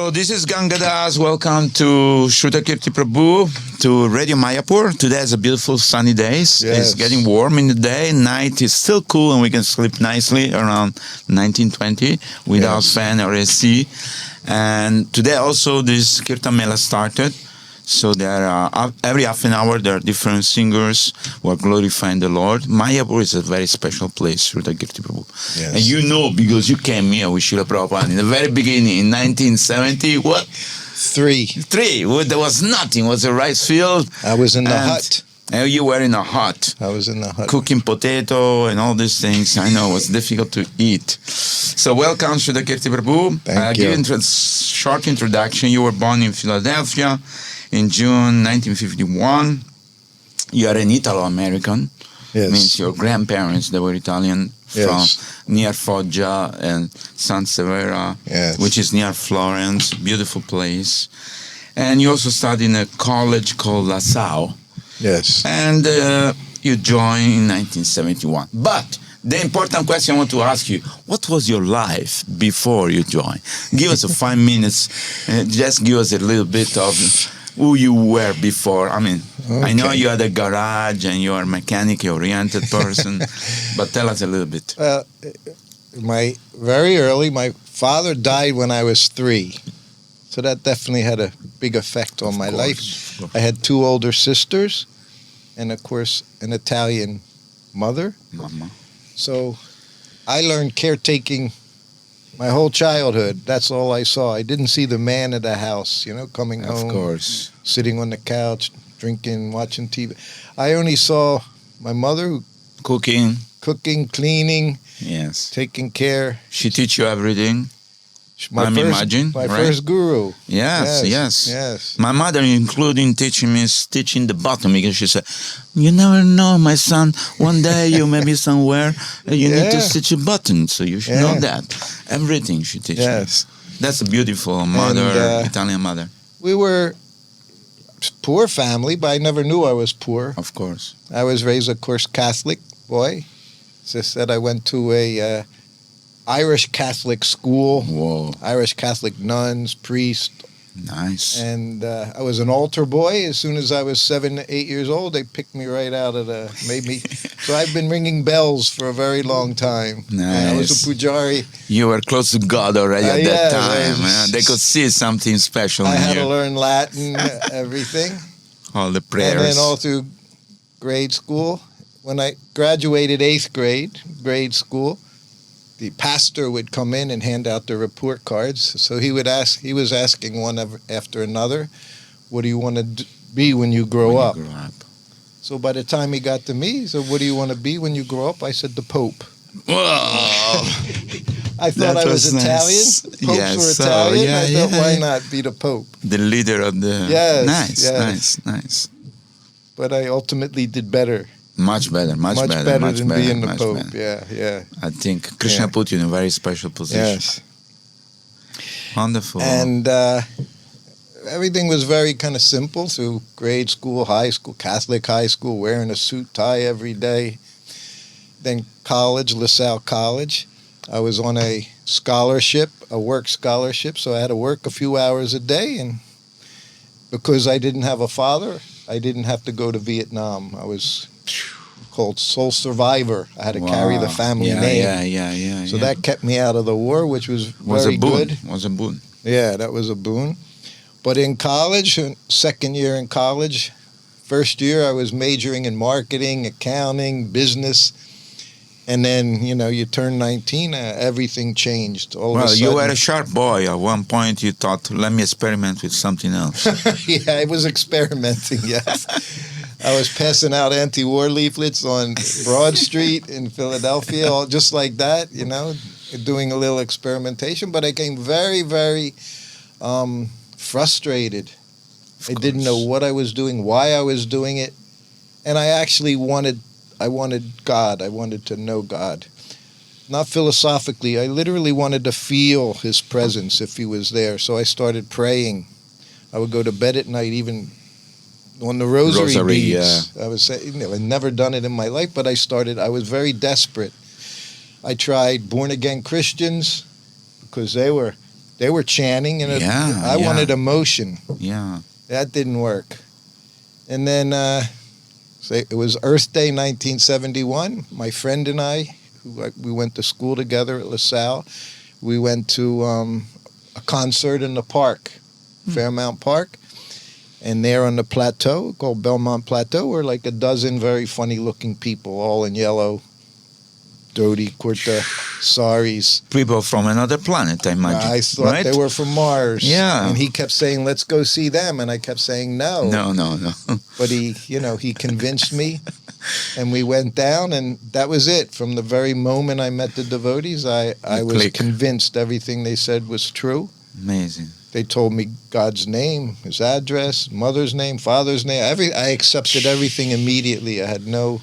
So this is Ganga Das. Welcome to Srutikirti Prabhu, to Radio Mayapur. Today is a beautiful sunny day. Yes. It's getting warm in the day. Night is still cool and we can sleep nicely around 1920 without fan or AC. And today also this Kirtan Mela started. So there are, every half an hour there are different singers who are glorifying the Lord. Mayapur is a very special place, Srutikirti Prabhu. Yes. And you know, because you came here with Srila Prabhupada in the very beginning, in 1970, what? Three. There was nothing. It was a rice field. I was in the hut. And you were in a hut. I was in the hut. Cooking potato and all these things. I know, it was difficult to eat. So welcome, Srutikirti Prabhu. Thank you. Give a short introduction. You were born in Philadelphia in June 1951. You are an Italo-American. Yes. Means your grandparents, they were Italian from Yes. near Foggia and San Severa, Yes. which is near Florence, beautiful place. And you also studied in a college called La Salle. Yes. And you joined in 1971. But the important question I want to ask you, what was your life before you joined? Give us 5 minutes, just give us a little bit of who you were before. I mean, I know you had a garage and you are a mechanically-oriented person, but tell us a little bit. My father died when I was 3. So that definitely had a big effect on my life. I had 2 older sisters and, of course, an Italian mother. Mama. So I learned caretaking my whole childhood. That's all I saw. I didn't see the man of the house, coming home. Of course. Sitting on the couch, drinking, watching TV. I only saw my mother who Cooking. cleaning, Yes. taking care. She teach you everything. My first guru. Yes. My mother, including teaching the bottom, because she said, "You never know, my son. One day you may be somewhere, you need to stitch a button, so you should know that. Everything she teaches. Yes. That's a beautiful mother, And, Italian mother. We were a poor family, but I never knew I was poor. Of course. I was raised, of course, Catholic boy. As I said, I went to a Irish Catholic school. Whoa. Irish Catholic nuns, priests. Nice. And I was an altar boy. As soon as I was 7, 8 years old, they picked me right out of so I've been ringing bells for a very long time. Nice. I was a pujari. You were close to God already at that time. They could see something special I in had you. to learn Latin, everything. All the prayers. And then all through grade school. When I graduated 8th grade school, the pastor would come in and hand out the report cards. So he was asking one after another, what do you want to be when you grow up? So by the time he got to me, he said, what do you want to be when you grow up? I said, the Pope. Whoa. I thought I was Italian. Nice. Popes were Italian. I thought, why not be the Pope? The leader of the... Yes. Nice. But I ultimately did better. Much better than being the Pope. Better. Yeah. I think Krishna put you in a very special position. Yes. Wonderful. And everything was very kind of simple through grade school, high school, Catholic high school, wearing a suit, tie every day. Then college, LaSalle College. I was on a scholarship, a work scholarship, so I had to work a few hours a day. And because I didn't have a father, I didn't have to go to Vietnam. I was called sole survivor. I had to carry the family name. Yeah. So that kept me out of the war, which was very good. Was a boon. Yeah, that was a boon. But in college, second year in college, first year I was majoring in marketing, accounting, business. And then, you turn 19, everything changed. All of a sudden, you were a sharp boy. At one point you thought, let me experiment with something else. Yeah, I was experimenting, yes. I was passing out anti-war leaflets on Broad Street in Philadelphia, all just like that, doing a little experimentation. But I came very, very frustrated. I didn't know what I was doing, why I was doing it. And I actually wanted God. I wanted to know God. Not philosophically. I literally wanted to feel His presence if He was there. So I started praying. I would go to bed at night, even on the rosary beads. I was saying, I'd never done it in my life, but I was very desperate. I tried born-again Christians because they They were chanting, and I wanted emotion. Yeah. That didn't work. And then it was Earth Day 1971. My friend and I, we went to school together at LaSalle. We went to a concert in the park, Fairmount Park. And there on the plateau, called Belmont Plateau, were like a dozen very funny-looking people, all in yellow, dhoti, kurta, saris. People from another planet, I imagine. I thought they were from Mars. Yeah. And he kept saying, let's go see them. And I kept saying, no. No. But he convinced me. And we went down, and that was it. From the very moment I met the devotees, I was convinced everything they said was true. Amazing. They told me God's name, his address, mother's name, father's name. I accepted everything immediately. I had no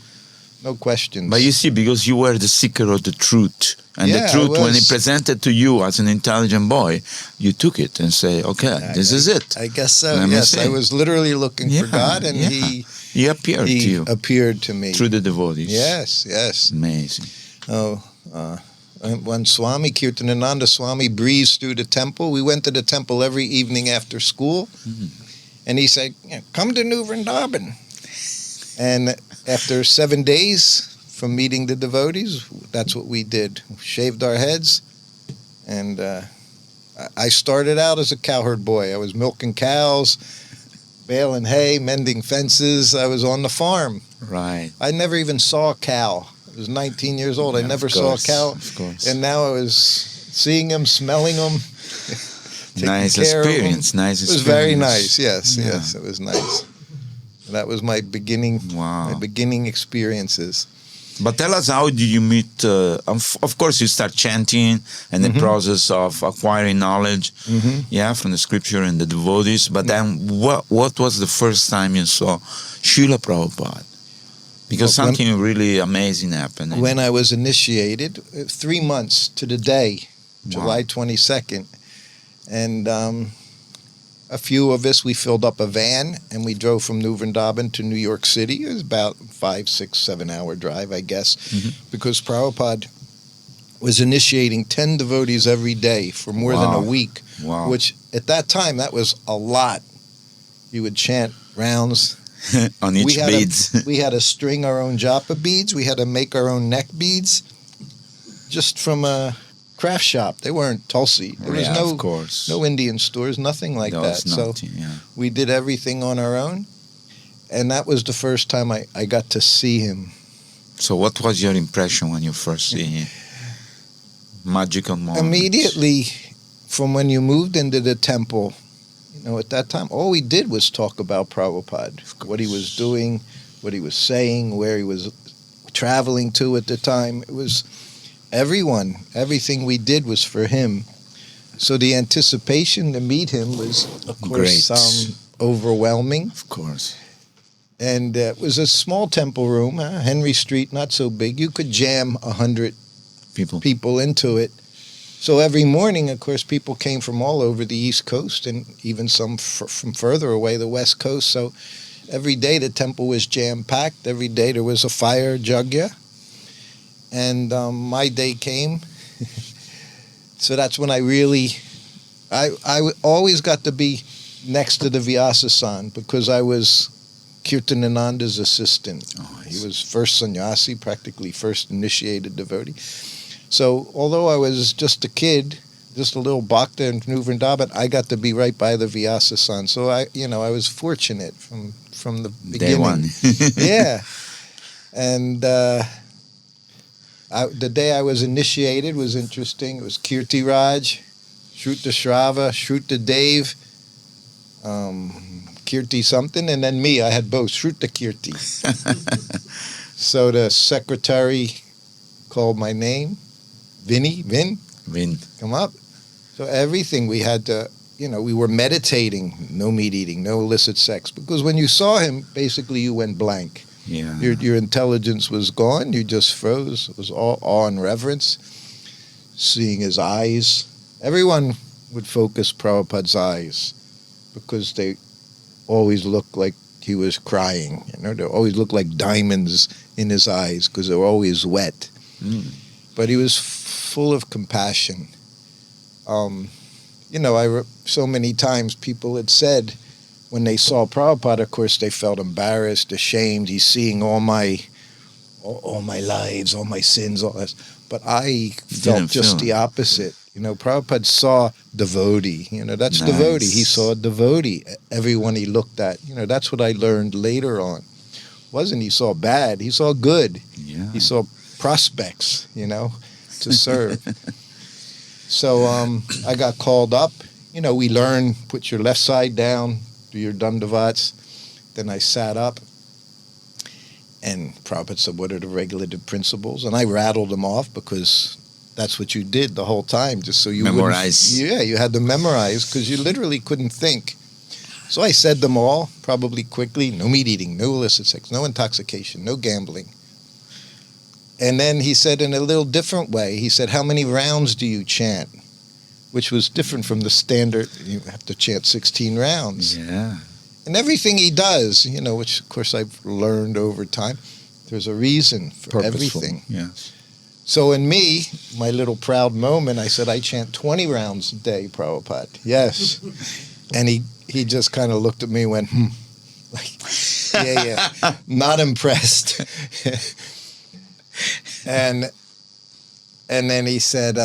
questions. But you see, because you were the seeker of the truth. And the truth, when it presented to you as an intelligent boy, you took it and say, okay, this is it. I guess so, yes. I was literally looking for God, and He appeared to you. He appeared to me. Through the devotees. Yes. Amazing. When Swami Kirtanananda Swami breezed through the temple, we went to the temple every evening after school, and he said, come to New Vrindavan. And after 7 days from meeting the devotees, that's what we did. We shaved our heads, and I started out as a cowherd boy. I was milking cows, baling hay, mending fences. I was on the farm. Right. I never even saw a cow. I was 19 years old. I never saw a cow. Of course. And now I was seeing them, smelling them. Nice experience. Nice experience. It was very nice. Yes, it was nice. That was my beginning. Wow. My beginning experiences. But tell us, how did you meet? Of course, you start chanting and the process of acquiring knowledge, from the scripture and the devotees. But then, what was the first time you saw Srila Prabhupada? Because something really amazing happened. When I was initiated, 3 months to the day, July 22nd, and a few of us, we filled up a van, and we drove from New Vrindavan to New York City. It was about 5, 6, 7 hour drive, I guess, because Prabhupada was initiating 10 devotees every day for more than a week, which at that time, that was a lot. You would chant rounds. On each beads. We had to string our own japa beads. We had to make our own neck beads just from a craft shop. They weren't Tulsi. There was no Indian stores, nothing like that. So we did everything on our own. And that was the first time I got to see him. So what was your impression when you first see him? Magical moment. Immediately from when you moved into the temple, at that time, all we did was talk about Prabhupada, what he was doing, what he was saying, where he was traveling to at the time. It was everything we did was for him. So the anticipation to meet him was, of course, overwhelming. Of course. And it was a small temple room, Henry Street, not so big. You could jam 100 people into it. So every morning, of course, people came from all over the East Coast and even some from further away, the West Coast. So every day the temple was jam-packed. Every day there was a fire yajna. And my day came. So that's when I always got to be next to the Vyasa-san because I was Kirtanananda's assistant. He was first sannyasi, practically first initiated devotee. So although I was just a kid, just a little bhakta in New Vrindavan, I got to be right by the Vyasa-san. So I was fortunate from the beginning. Day one. Yeah. And the day I was initiated was interesting. It was Kirti Raj, Shruta Shrava, Shruta Dev, Kirti something, and then me. I had both, Srutikirti. So the secretary called my name. Vin, come up. So everything we had to, we were meditating, no meat eating, no illicit sex. Because when you saw him, basically you went blank. Yeah. Your intelligence was gone. You just froze. It was all awe and reverence. Seeing his eyes. Everyone would focus Prabhupada's eyes because they always looked like he was crying. They always looked like diamonds in his eyes because they were always wet. But he was full of compassion. so many times people had said when they saw Prabhupada, of course, they felt embarrassed, ashamed. He's seeing all my lives, all my sins, all that. But I felt just the opposite. Prabhupada saw devotee. That's Nice. devotee. He saw a devotee. Everyone he looked at. That's what I learned later on. Wasn't he saw bad? He saw good. Yeah. He saw prospects, to serve. So I got called up. We learn, put your left side down, do your dandavats. Then I sat up. And Prabhupada said, what are the regulative principles? And I rattled them off because that's what you did the whole time, just so you memorize. Yeah, you had to memorize because you literally couldn't think. So I said them all, probably quickly. No meat eating, no illicit sex, no intoxication, no gambling. And then he said in a little different way, he said, how many rounds do you chant? Which was different from the standard, you have to chant 16 rounds. Yeah. And everything he does, which of course I've learned over time, there's a reason for Purposeful. everything. Yeah. So in me, my little proud moment, I said, I chant 20 rounds a day, Prabhupada. Yes. And he just kind of looked at me and went, Like, yeah. Not impressed. And then he said,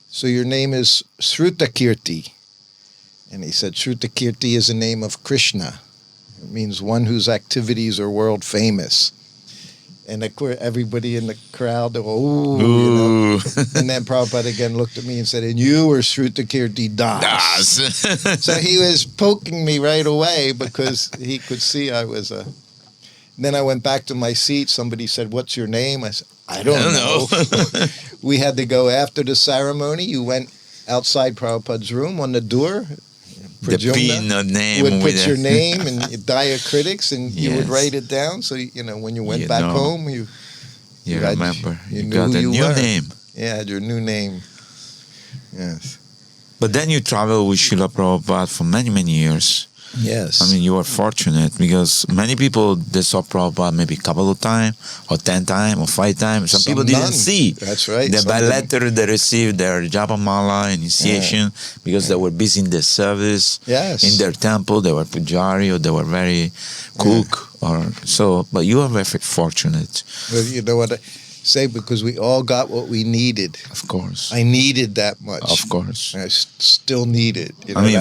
so your name is Srutikirti. And he said, Srutikirti is the name of Krishna. It means one whose activities are world famous. And of course, everybody in the crowd, they go, ooh. And then Prabhupada again looked at me and said, and you are Srutikirti Das. So he was poking me right away because he could see I was a... Then I went back to my seat. Somebody said, what's your name? I said, I don't know. We had to go after the ceremony. You went outside Prabhupada's room on the door. The pin name would put your name and diacritics, and you would write it down. So when you went back home, you remember you got a new name. Yeah, your new name. Yes. But then you traveled with Srila Prabhupada for many, many years. Yes. I mean, you were fortunate because many people, they saw Prabhupada maybe a couple of times, or 10 times, or 5 times. Some people didn't see. That's right. By letter, they received their Japamala initiation because they were busy in their service. Yes. In their temple, they were pujari or they were very cook. But you are very fortunate. Well, you know what I say? Because we all got what we needed. Of course. I needed that much. Of course. I still need it.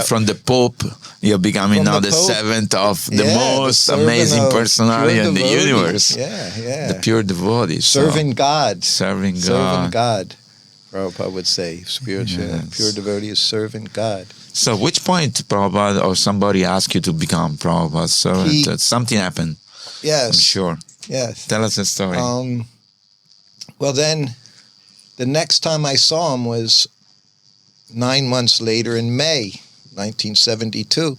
From the Pope, you're becoming now the servant of the most amazing personality in the universe. Yeah. The pure devotee. Serving God. Serving God. Serving God, Prabhupada would say. Spiritual, pure devotee is serving God. So which point Prabhupada or somebody asked you to become Prabhupada's servant? Something happened. Yes. I'm sure. Yes. Tell us a story. Well, then the next time I saw him was 9 months later in May 1972.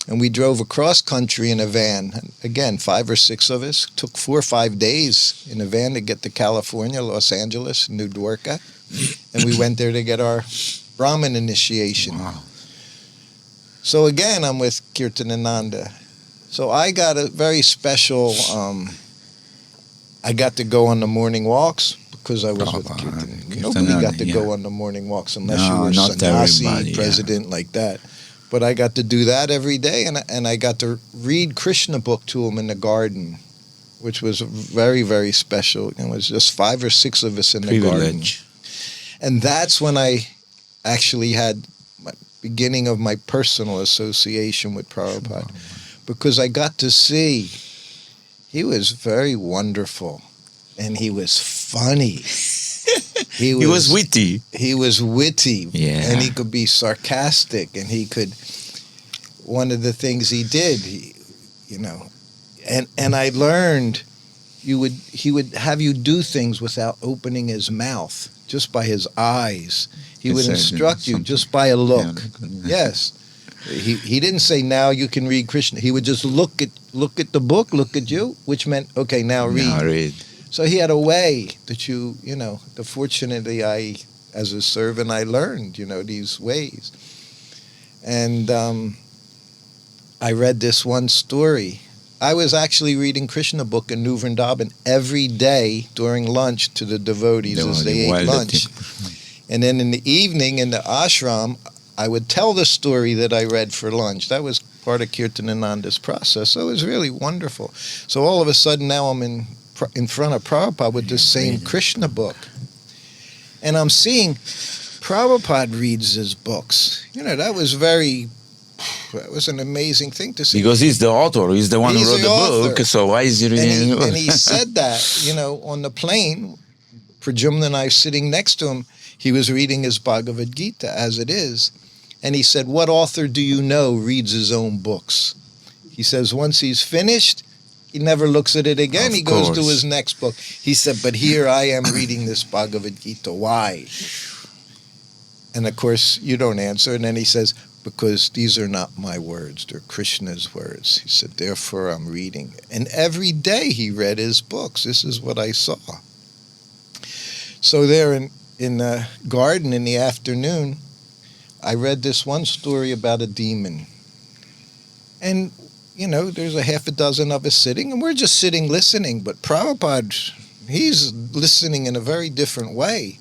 And we drove across country in a van. And again, 5 or 6 of us. Took 4 or 5 days in a van to get to California, Los Angeles, New Dwarka. And we went there to get our Brahman initiation. Wow. So again, I'm with Kirtanananda. So I got a very special... I got to go on the morning walks because I was with Kirtan. Nobody got to go on the morning walks unless you were sannyasi, president, like that. But I got to do that every day, and I got to read Krishna book to him in the garden, which was very, very special. It was just 5 or 6 of us in the garden. And that's when I actually had my beginning of my personal association with Prabhupada, because I got to see he was very wonderful, and he was funny. He was witty. He was witty, and he could be sarcastic, and he could. One of the things he did, and I learned, he would have you do things without opening his mouth, just by his eyes. He would instruct you just by a look. Yes. He didn't say, now you can read Krishna. He would just look at the book, look at you, which meant, okay, now read. Now read. So he had a way that fortunately as a servant, I learned, these ways. And I read this one story. I was actually reading Krishna book in New Vrindavan every day during lunch to the devotees as they ate lunch. And then in the evening in the ashram, I would tell the story that I read for lunch. That was part of Kirtanananda's process. So it was really wonderful. So all of a sudden now I'm in front of Prabhupada with the same Krishna book. And I'm seeing Prabhupada reads his books. That was an amazing thing to see. Because he's the author, he's the one who wrote the book, so why is he reading the book? And he said that, on the plane, Pradyumna and I sitting next to him, he was reading his Bhagavad Gita as it is. And he said, what author do you know reads his own books? He says once he's finished, he never looks at it again. He goes to his next book. He said, but here I am reading this Bhagavad Gita. Why? And of course, you don't answer. And then he says, because these are not my words. They're Krishna's words. He said, therefore I'm reading. And every day he read his books. This is what I saw. So there in the garden in the afternoon, I read this one story about a demon. And, there's a half a dozen of us sitting, and we're just sitting listening. But Prabhupada, he's listening in a very different way.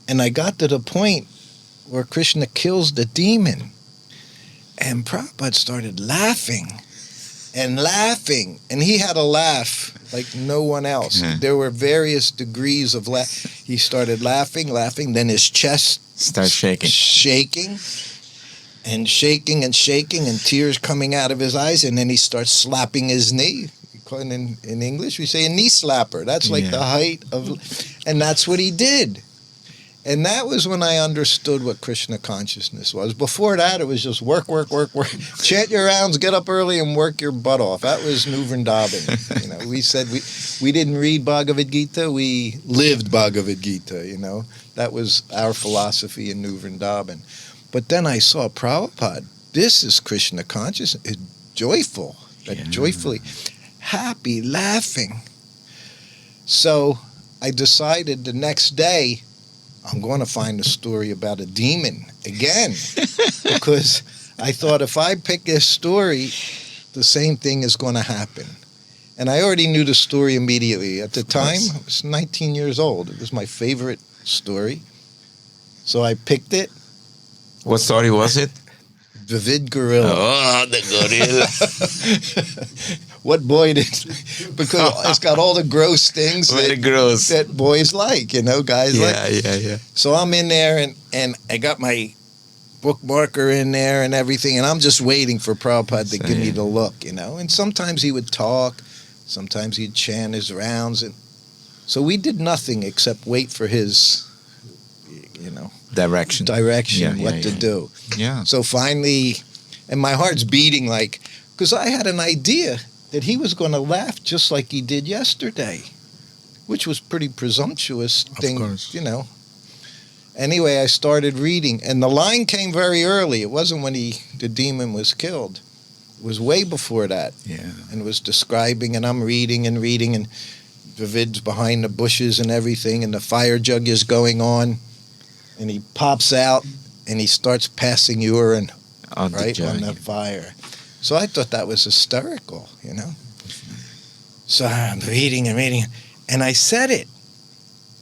And I got to the point where Krishna kills the demon. And Prabhupada started laughing. And he had a laugh like no one else. Yeah. There were various degrees of laugh. He started laughing, then his chest starts shaking. And shaking, and tears coming out of his eyes, and then he starts slapping his knee. In English, we say a knee slapper. That's like the height of... And that's what he did. And that was when I understood what Krishna consciousness was. Before that, it was just work. Chant your rounds, get up early, and work your butt off. That was New Vrindavan. We said we didn't read Bhagavad Gita, we lived Bhagavad Gita, That was our philosophy in New Vrindavan. But then I saw Prabhupada. This is Krishna consciousness. Joyful, joyfully, happy, laughing. So I decided the next day, I'm going to find a story about a demon again. Because I thought if I pick this story, the same thing is going to happen. And I already knew the story immediately. At the time, I was 19 years old. It was my favorite story. So I picked it. What story was it? Vivid Gorilla. Oh, the gorilla. What boy did... Because it's got all the gross things that boys like, guys like. Yeah. So I'm in there, and I got my bookmarker in there and everything, and I'm just waiting for Prabhupada to give me the look, And sometimes he would talk, sometimes he'd chant his rounds. And so we did nothing except wait for his, direction, what to do. Yeah. So finally, and my heart's beating because I had an idea that he was going to laugh just like he did yesterday, which was pretty presumptuous thing, of course. Anyway, I started reading, and the line came very early. It wasn't when the demon was killed. It was way before that. Yeah. And it was describing, and I'm reading, and Vivid's behind the bushes and everything, and the fire jug is going on. And he pops out, and he starts passing urine on the fire. So I thought that was hysterical, So I'm reading, and I said it.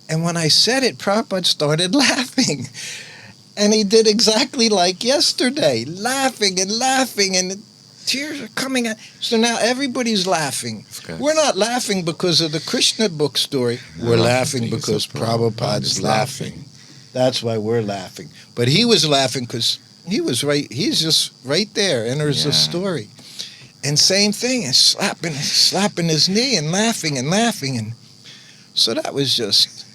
And when I said it, Prabhupada started laughing. And he did exactly like yesterday, laughing, and the tears are coming out. So now everybody's laughing. We're not laughing because of the Krishna book story. We're laughing because Prabhupada's laughing. That's why we're laughing. But he was laughing because he was right. He's just right there. Enters the story. And same thing, and slapping his knee and laughing. And so that was just,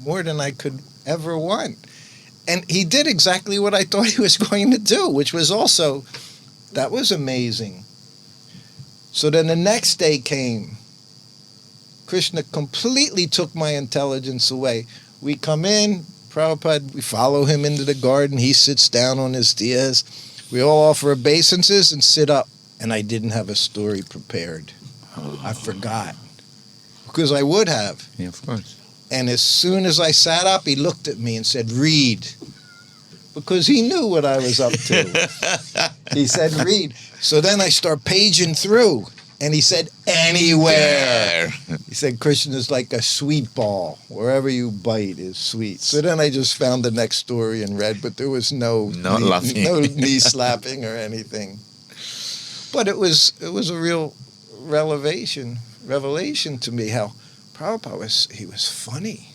more than I could ever want. And he did exactly what I thought he was going to do, which was also, that was amazing. So then the next day came. Krishna completely took my intelligence away. We come in, Prabhupada, we follow him into the garden. He sits down on his dais. We all offer obeisances and sit up. And I didn't have a story prepared. I forgot. Because I would have. Yeah, of course. And as soon as I sat up, he looked at me and said, read. Because he knew what I was up to. He said, read. So then I start paging through. And he said, anywhere. He said, Krishna's like a sweet ball. Wherever you bite is sweet. So then I just found the next story and read, but there was no knee slapping or anything. But it was a real revelation to me how Prabhupada was funny.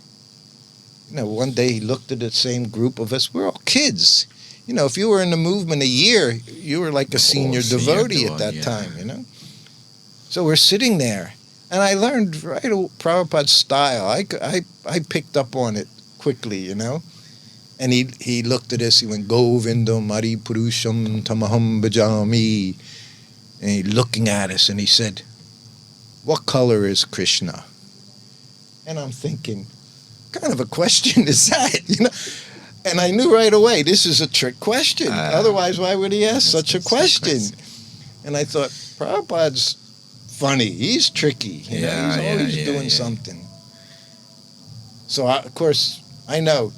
One day he looked at the same group of us. We're all kids. If you were in the movement a year, you were like a senior devotee at that time, So we're sitting there, and I learned Prabhupada's style. I picked up on it quickly, And he looked at us, he went, Govindam Mari Purusham Tamaham Bhajami. And he looking at us, and he said, what color is Krishna? And I'm thinking, what kind of a question is that, And I knew right away, this is a trick question. Otherwise, why would he ask such a question? And I thought, Prabhupada's funny. He's tricky. He's always doing something. So, of course, I know.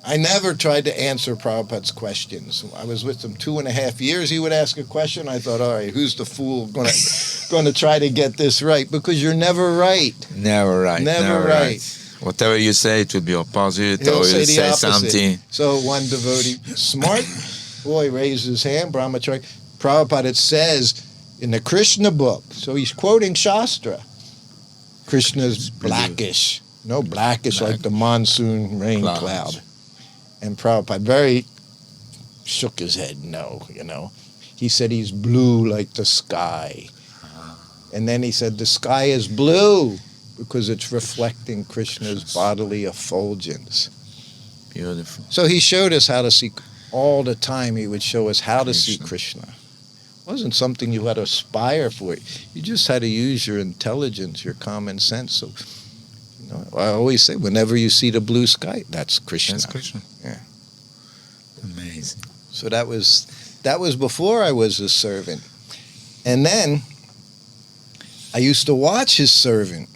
I never tried to answer Prabhupada's questions. I was with him 2.5 years. He would ask a question. I thought, all right, who's the fool going to try to get this right? Because you're never right. Never right. Never right. Whatever you say, it will be opposite, He'll or you say opposite. something. So one devotee, smart boy, raised his hand, Brahmacharya. Prabhupada, it says in the Krishna book, so he's quoting Shastra, Krishna's blackish. No, blackish like the monsoon rain cloud. And Prabhupada very shook his head, no, He said he's blue like the sky. And then he said the sky is blue because it's reflecting Krishna's bodily effulgence. Beautiful. So he showed us how to see, all the time he would show us how to see Krishna. It wasn't something you had to aspire for. You just had to use your intelligence, your common sense. So, I always say, whenever you see the blue sky, that's Krishna. That's Krishna. Yeah. Amazing. So that was before I was a servant. And then I used to watch his servant,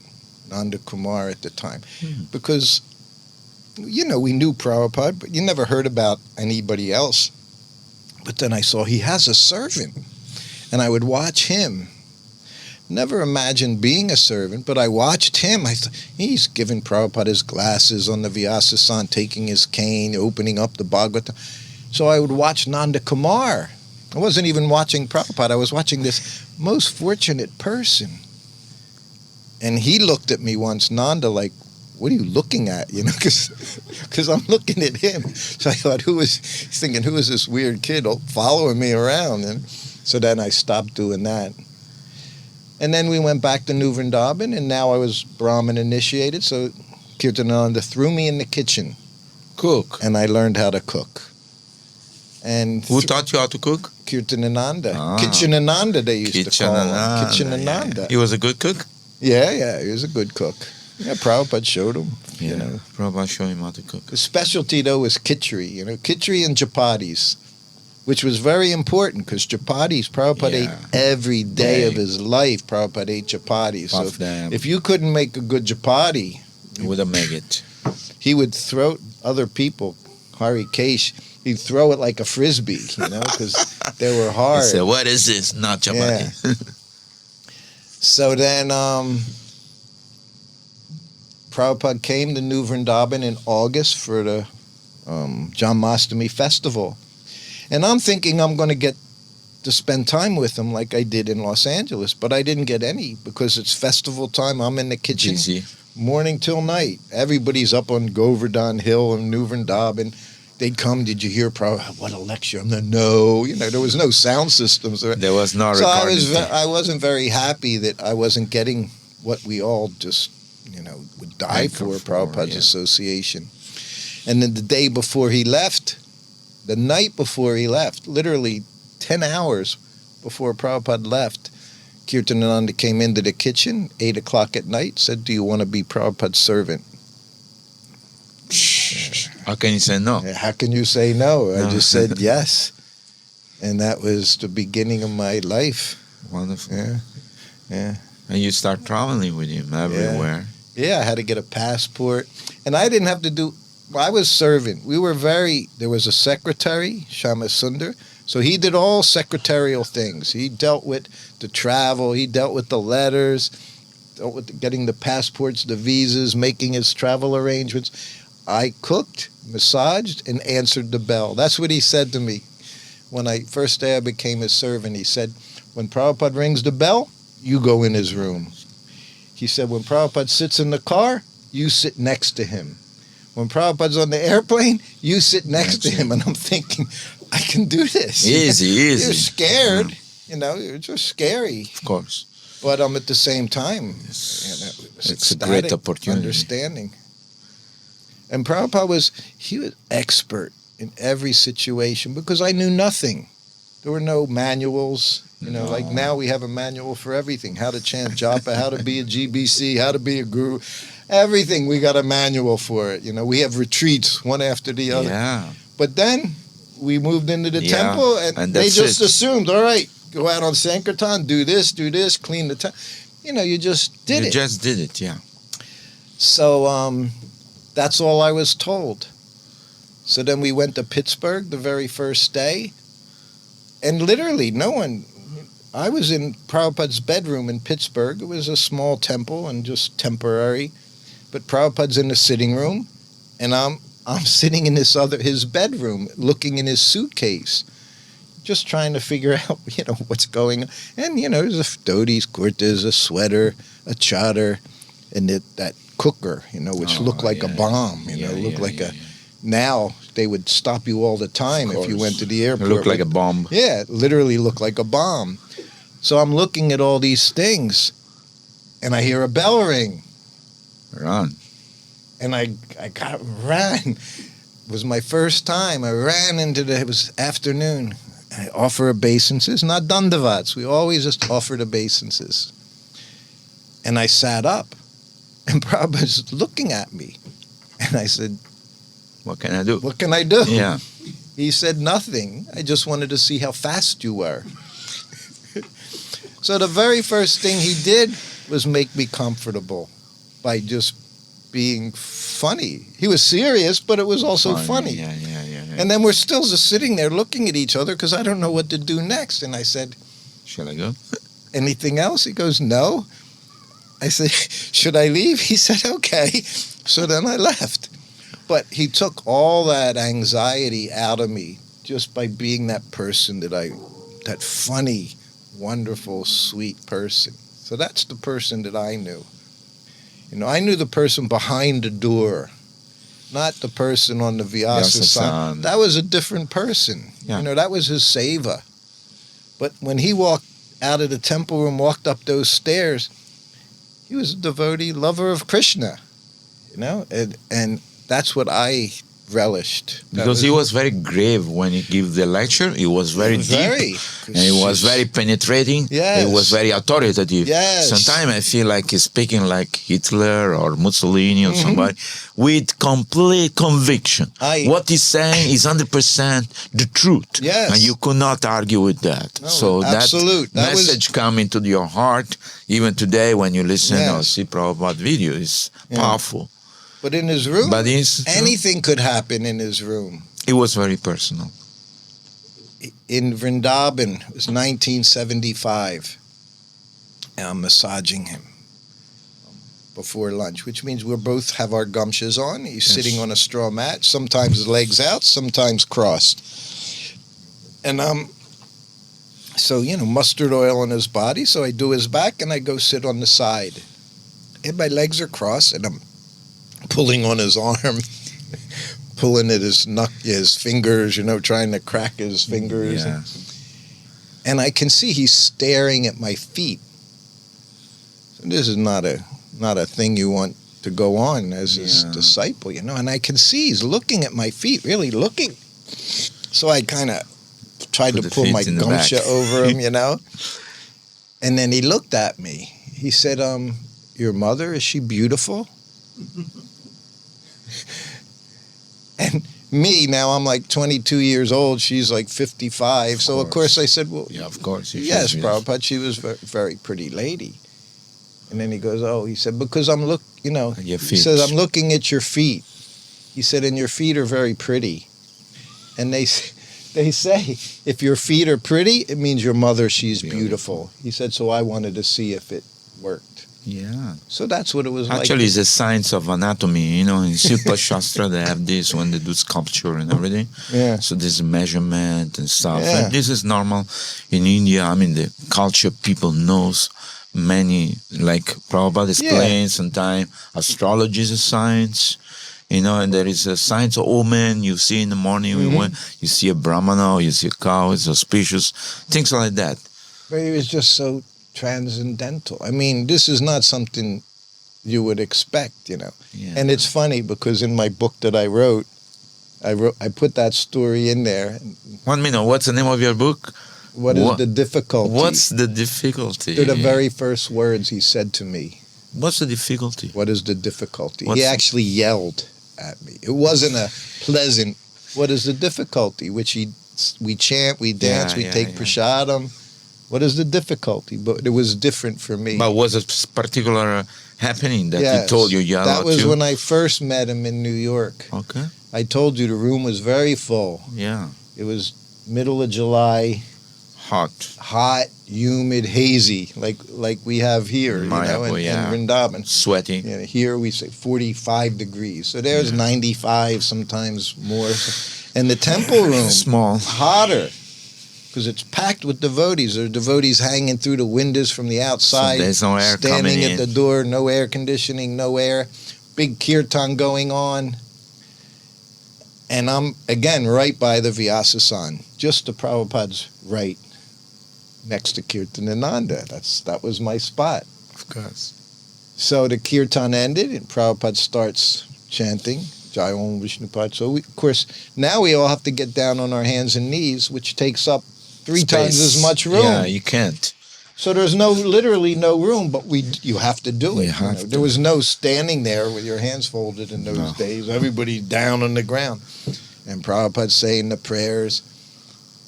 Nanda Kumar, at the time, because, we knew Prabhupada, but you never heard about anybody else. But then I saw he has a servant, and I would watch him. Never imagined being a servant, but I watched him. I thought, he's giving Prabhupada his glasses on the Vyasasan, taking his cane, opening up the Bhagavatam. So I would watch Nanda Kumar. I wasn't even watching Prabhupada. I was watching this most fortunate person. And he looked at me once, Nanda, like, what are you looking at? Because I'm looking at him. So I thought, who is this weird kid following me around? And so then I stopped doing that. And then we went back to New Vrindavan, and now I was Brahman initiated, so Kirtanananda threw me in the kitchen. Cook. And I learned how to cook. And who taught you how to cook? Kirtanananda. Kitchenananda, they used to call him. Kitchenananda. Yeah. He was a good cook? Yeah, he was a good cook. Yeah, Prabhupada showed him, Prabhupada showed him how to cook. The specialty, though, was khichdi, khichdi and japatis, which was very important because japatis, Prabhupada ate every day of his life. Prabhupada ate japatis. So if you couldn't make a good japati, you wouldn't make it. He would throw other people, Hari Kesh, he'd throw it like a frisbee, because they were hard. He said, what is this? Not japati. Yeah. So then Prabhupada came to New Vrindavan in August for the Janmashtami festival. And I'm thinking I'm going to get to spend time with him like I did in Los Angeles, but I didn't get any because it's festival time. I'm in the kitchen morning till night. Everybody's up on Govardhan Hill in New Vrindavan. They'd come, did you hear Prabhupada? What a lecture. I'm like, no, there was no sound systems. There was no recording. So I wasn't very happy that I wasn't getting what we all just, would die for, Prabhupada's association. And then the day before he left, the night before he left, literally 10 hours before Prabhupada left, Kirtanananda came into the kitchen, 8 o'clock at night, said, do you want to be Prabhupada's servant? How can you say no? How can you say no? I just said yes. And that was the beginning of my life. Wonderful. Yeah. And you start traveling with him everywhere. Yeah, I had to get a passport. And I didn't have to I was servant. There was a secretary, Shama Sundar, So he did all secretarial things. He dealt with the travel. He dealt with the letters, dealt with getting the passports, the visas, making his travel arrangements. I cooked, massaged, and answered the bell. That's what he said to me when first day I became his servant. He said, when Prabhupada rings the bell, you go in his room. He said, when Prabhupada sits in the car, you sit next to him. When Prabhupada's on the airplane, you sit next to him. And I'm thinking, I can do this. Easy. You're scared. You're just scary. Of course. But at the same time, it was it's a great opportunity. Understanding. And Prabhupada was expert in every situation because I knew nothing. There were no manuals. Like now we have a manual for everything. How to chant japa, how to be a GBC, how to be a guru. Everything, we got a manual for it. We have retreats one after the other. Yeah. But then we moved into the temple and they just assumed, all right, go out on Sankirtan, do this, clean the temple. You just did it. You just did it, yeah. So that's all I was told. So then we went to Pittsburgh the very first day. And literally I was in Prabhupada's bedroom in Pittsburgh. It was a small temple and just temporary. But Prabhupada's in the sitting room, and I'm sitting in his bedroom, looking in his suitcase, just trying to figure out, what's going on. And, there's a dhotis, kurtas, a sweater, a chadar, and that cooker, which looked like a bomb, Now, they would stop you all the time if you went to the airport. It looked like a bomb. Yeah, it literally looked like a bomb. So I'm looking at all these things, and I hear a bell ring. Run. And I ran. It was my first time. I ran it was afternoon. I offer obeisances, not dandavats. We always just offered obeisances. And I sat up, and Prabhupada's looking at me. And I said, what can I do? What can I do? Yeah. He said, nothing. I just wanted to see how fast you were. So the very first thing he did was make me comfortable by just being funny. He was serious, but it was also funny. Yeah. And then we're still just sitting there looking at each other because I don't know what to do next. And I said, shall I go? Anything else? He goes, no. I said, should I leave? He said, okay. So then I left. But he took all that anxiety out of me just by being that person that funny, wonderful, sweet person. So that's the person that I knew. I knew the person behind the door, not the person on the Vyasa side. That was a different person. Yeah. That was his seva. But when he walked out of the temple room, walked up those stairs, he was a devotee, lover of Krishna. And that's what I relished. Because he was very grave when he gave the lecture. He was very deep. And he was very penetrating. Yes. He was very authoritative. Yes. Sometimes I feel like he's speaking like Hitler or Mussolini or somebody with complete conviction. What he's saying is 100% the truth. Yes. And you could not argue with that. No, so absolute. that message come into your heart even today when you listen or see Prabhupada video. It's powerful. But in his room, anything could happen in his room. It was very personal. In Vrindavan, it was 1975, and I'm massaging him before lunch, which means we both have our gumshas on. He's sitting on a straw mat, sometimes his legs out, sometimes crossed. And so, mustard oil on his body, so I do his back, and I go sit on the side. And my legs are crossed, and I'm pulling on his arm, pulling at his fingers, trying to crack his fingers. Yeah. And I can see he's staring at my feet. So this is not a thing you want to go on as his disciple, And I can see he's looking at my feet, really looking. So I kind of tried to pull my gumsha over him, And then he looked at me. He said, your mother, is she beautiful? And me, now I'm like 22 years old. She's like 55. So, of course, I said, well, yeah, of course. Yes, Prabhupada, she was a very pretty lady. And then he goes, he said, because he says, I'm looking at your feet. He said, and your feet are very pretty. And they say if your feet are pretty, it means your mother, she's beautiful. He said, so I wanted to see if it worked. Yeah. So that's what it was Actually, like. it's a science of anatomy. In Silpa Shastra, they have this when they do sculpture and everything. Yeah. So there's measurement and stuff. Yeah. And this is normal in India. I mean, the culture people knows many, like Prabhupada explains sometimes, astrology is a science. And there is a science of omen. You see in the morning, when you see a Brahmana, or you see a cow, it's auspicious, things like that. But it was just so transcendental. I mean, this is not something you would expect, Yeah. And it's funny because in my book that I wrote, I put that story in there. 1 minute, what's the name of your book? What is the difficulty? What's the difficulty? They're the very first words he said to me. What's the difficulty? What is the difficulty? He actually yelled at me. It wasn't a pleasant, what is the difficulty? Which we chant, we dance, we take prasadam. What is the difficulty? But it was different for me. But was a particular happening that he told you? That was when I first met him in New York. Okay. I told you the room was very full. Yeah. It was middle of July. Hot, humid, hazy, like we have here, Mayapur, in Vrindavan. Sweaty. Here we say 45 degrees. So there's 95, sometimes more. And the temple room, small, hotter, because it's packed with devotees. There are devotees hanging through the windows from the outside. So there's no air standing coming at the door, no air conditioning, no air. Big kirtan going on. And I'm, again, right by the Vyasasan, just to Prabhupada's right, next to Kirtanananda. That was my spot. Of course. So the kirtan ended, and Prabhupada starts chanting, Jai Om Vishnupad. So, of course, now we all have to get down on our hands and knees, which takes up three times as much room. Yeah, you can't. So there's literally no room, but you have to do it. There was no standing there with your hands folded in those days. Everybody down on the ground. And Prabhupada saying the prayers.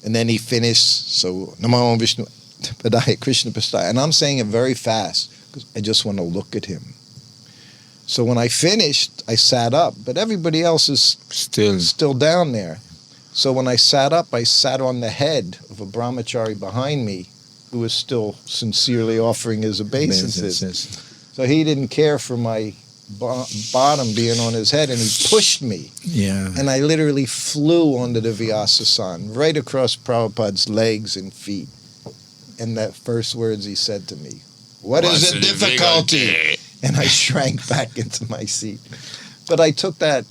And then he finished, so Namo Vishnu Padaya Krishna Pastaya. And I'm saying it very fast because I just want to look at him. So when I finished, I sat up, but everybody else is still down there. So when I sat up, I sat on the head of a brahmachari behind me who was still sincerely offering his obeisances. So he didn't care for my bottom being on his head, and he pushed me. Yeah. And I literally flew onto the Vyasasan, right across Prabhupada's legs and feet. And the first words he said to me, what is the difficulty? And I shrank back into my seat. But I took that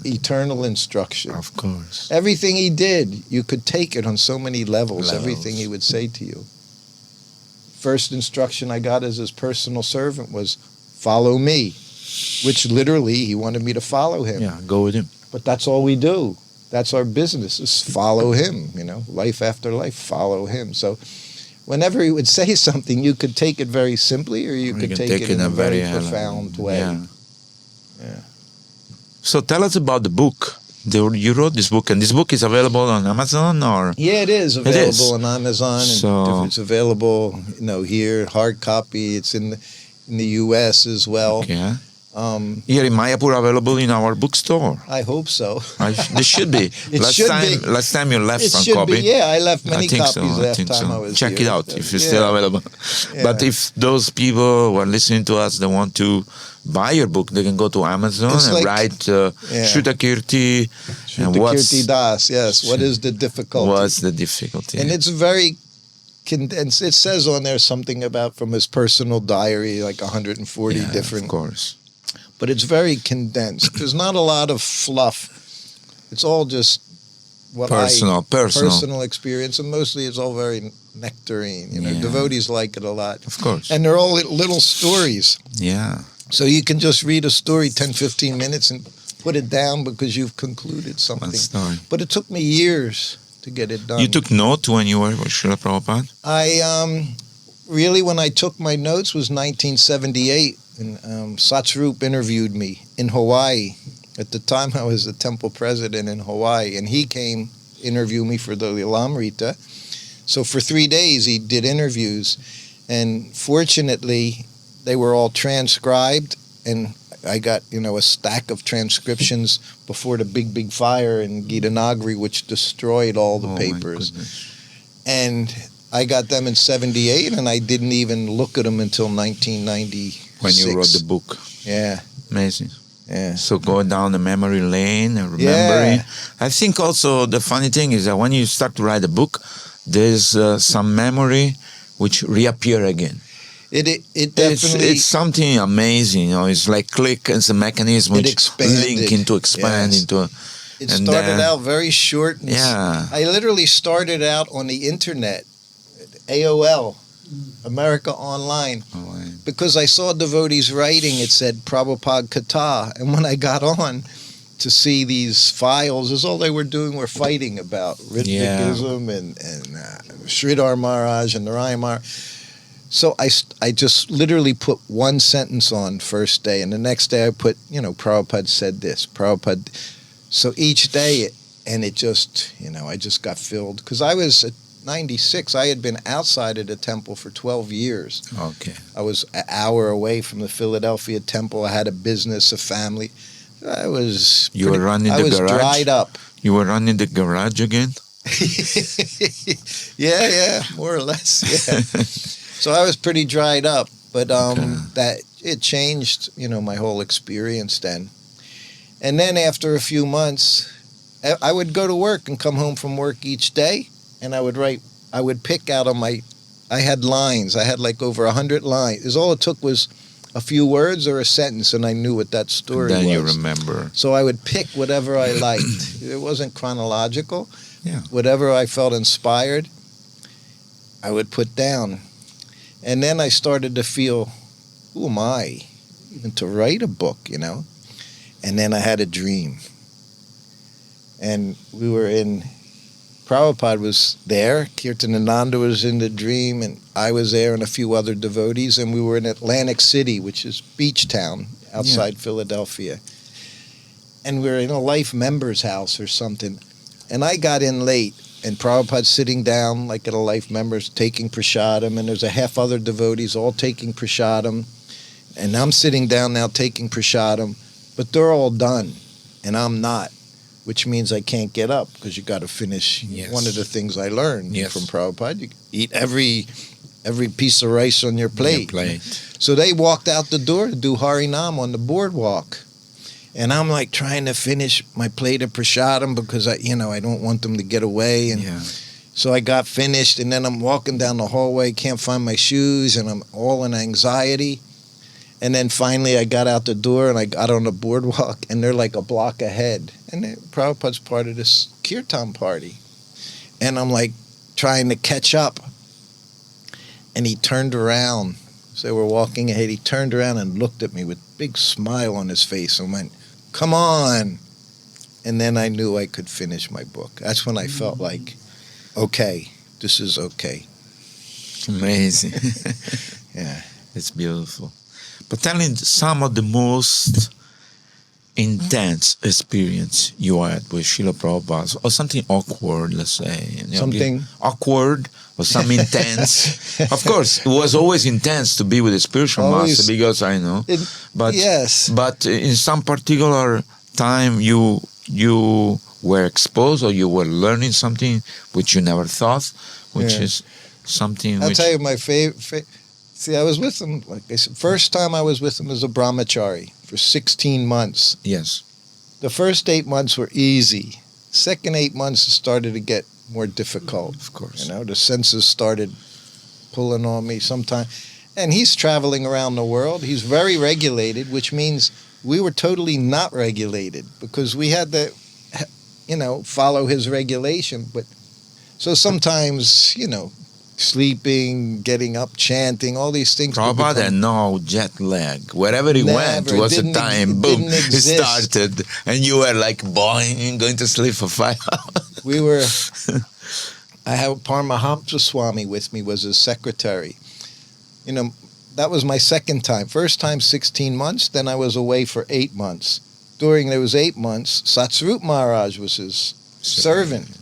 eternal instruction. Of course. Everything he did, you could take it on so many levels. Everything he would say to you. First instruction I got as his personal servant was, follow me, which literally he wanted me to follow him. Yeah, go with him. But that's all we do. That's our business, is follow him, life after life, follow him. So whenever he would say something, you could take it very simply, or you could take it in a very profound way. Yeah. So tell us about the book. You wrote this book, and this book is available on Amazon, or? Yeah, it is available on Amazon. So, it's available, here, hard copy. It's in the U.S. as well. Okay. Here in Mayapur, available in our bookstore. I hope so. This should be. Last time you left some copy. I left many copies last time I was Check here. it out if it's still available. Yeah. But if those people who are listening to us, they want to buy your book, they can go to Amazon and write Srutikirti. Srutikirti Das, yes. What is the difficulty? What's the difficulty? And it's very condensed. It says on there something about from his personal diary, like 140 different. Of course. But it's very condensed. There's not a lot of fluff. It's all just personal experience, and mostly it's all very nectarine. Devotees like it a lot. Of course. And they're all little stories. Yeah. So you can just read a story 10, 15 minutes and put it down because you've concluded something. One story. But it took me years to get it done. You took notes when you were with Srila Prabhupada? Really, when I took my notes was 1978. And Satsrup interviewed me in Hawaii. At the time, I was the temple president in Hawaii, and he came interview me for the Lilamrita. So for 3 days, he did interviews, and fortunately, they were all transcribed, and I got, a stack of transcriptions before the big fire in Gitanagari, which destroyed all the papers. And I got them in 78, and I didn't even look at them until 1996. When you wrote the book. Yeah. Amazing. Yeah. So go down the memory lane and remembering. Yeah. I think also the funny thing is that when you start to write a book, there's some memory which reappear again. It definitely... It's something amazing, It's like click, it's a mechanism which link into expand into... It started out very short. And yeah. I literally started out on the internet, AOL, America Online, because I saw devotees writing, it said Prabhupada Katha. And when I got on to see these files, is all they were doing were fighting about Ritvikism and Sridhar Maharaj and Narayan Maharaj. So I just literally put one sentence on first day, and the next day I put, Prabhupada said this, Prabhupada. So each day, and it just, I just got filled. Because I was at 96, I had been outside of the temple for 12 years. Okay. I was an hour away from the Philadelphia temple. I had a business, a family. I was dried up. You were running the garage again? Yeah, more or less, yeah. So I was pretty dried up, but that it changed, my whole experience then. And then after a few months, I would go to work and come home from work each day, and I would pick out I had lines. I had like over 100 lines. All it took was a few words or a sentence, and I knew what that story was. Then you remember. So I would pick whatever I liked. It wasn't chronological. Yeah. Whatever I felt inspired, I would put down. And then I started to feel, who am I even to write a book, And then I had a dream. And we were Prabhupada was there, Kirtanananda was in the dream, and I was there and a few other devotees, and we were in Atlantic City, which is beach town outside Philadelphia. And we were in a Life Members house or something. And I got in late, and Prabhupada's sitting down like at a Life Members taking prasadam, and there's a half other devotees all taking prasadam. And I'm sitting down now taking prasadam, but they're all done, and I'm not, which means I can't get up because you got to finish. One of the things I learned from Prabhupada, you eat every piece of rice on your plate. So they walked out the door to do Harinam on the boardwalk, and I'm like trying to finish my plate of prasadam because I don't want them to get away. And so I got finished, and then I'm walking down the hallway, can't find my shoes, and I'm all in anxiety. And then finally I got out the door and I got on the boardwalk, and they're like a block ahead. And Prabhupada's part of this kirtan party. And I'm like trying to catch up. And he turned around. So we're walking ahead. He turned around and looked at me with a big smile on his face and went, "Come on." And then I knew I could finish my book. That's when I felt like, okay, this is okay. Amazing. Yeah. It's beautiful. But tell me some of the most intense experience you had with Srila Prabhupada, or something awkward, let's say. Something awkward or some intense. Of course, it was always intense to be with a spiritual master, because I know. But in some particular time you were exposed, or you were learning something which you never thought, which is something. I'll tell you my favorite. See, I was with him, like I said, first time I was with him as a brahmachari for 16 months. Yes. The first 8 months were easy. Second 8 months it started to get more difficult. Of course. The senses started pulling on me sometimes. And he's traveling around the world. He's very regulated, which means we were totally not regulated because we had to, follow his regulation. But so sometimes, sleeping, getting up, chanting, all these things. Prabhupada had no jet lag. Wherever he went was a time, boom, it started. And you were like, boing, going to sleep for 5 hours. I have Paramahamsa Swami with me, was his secretary. That was my second time. First time 16 months, then I was away for 8 months. During those 8 months, Satsvarup Maharaj was his servant.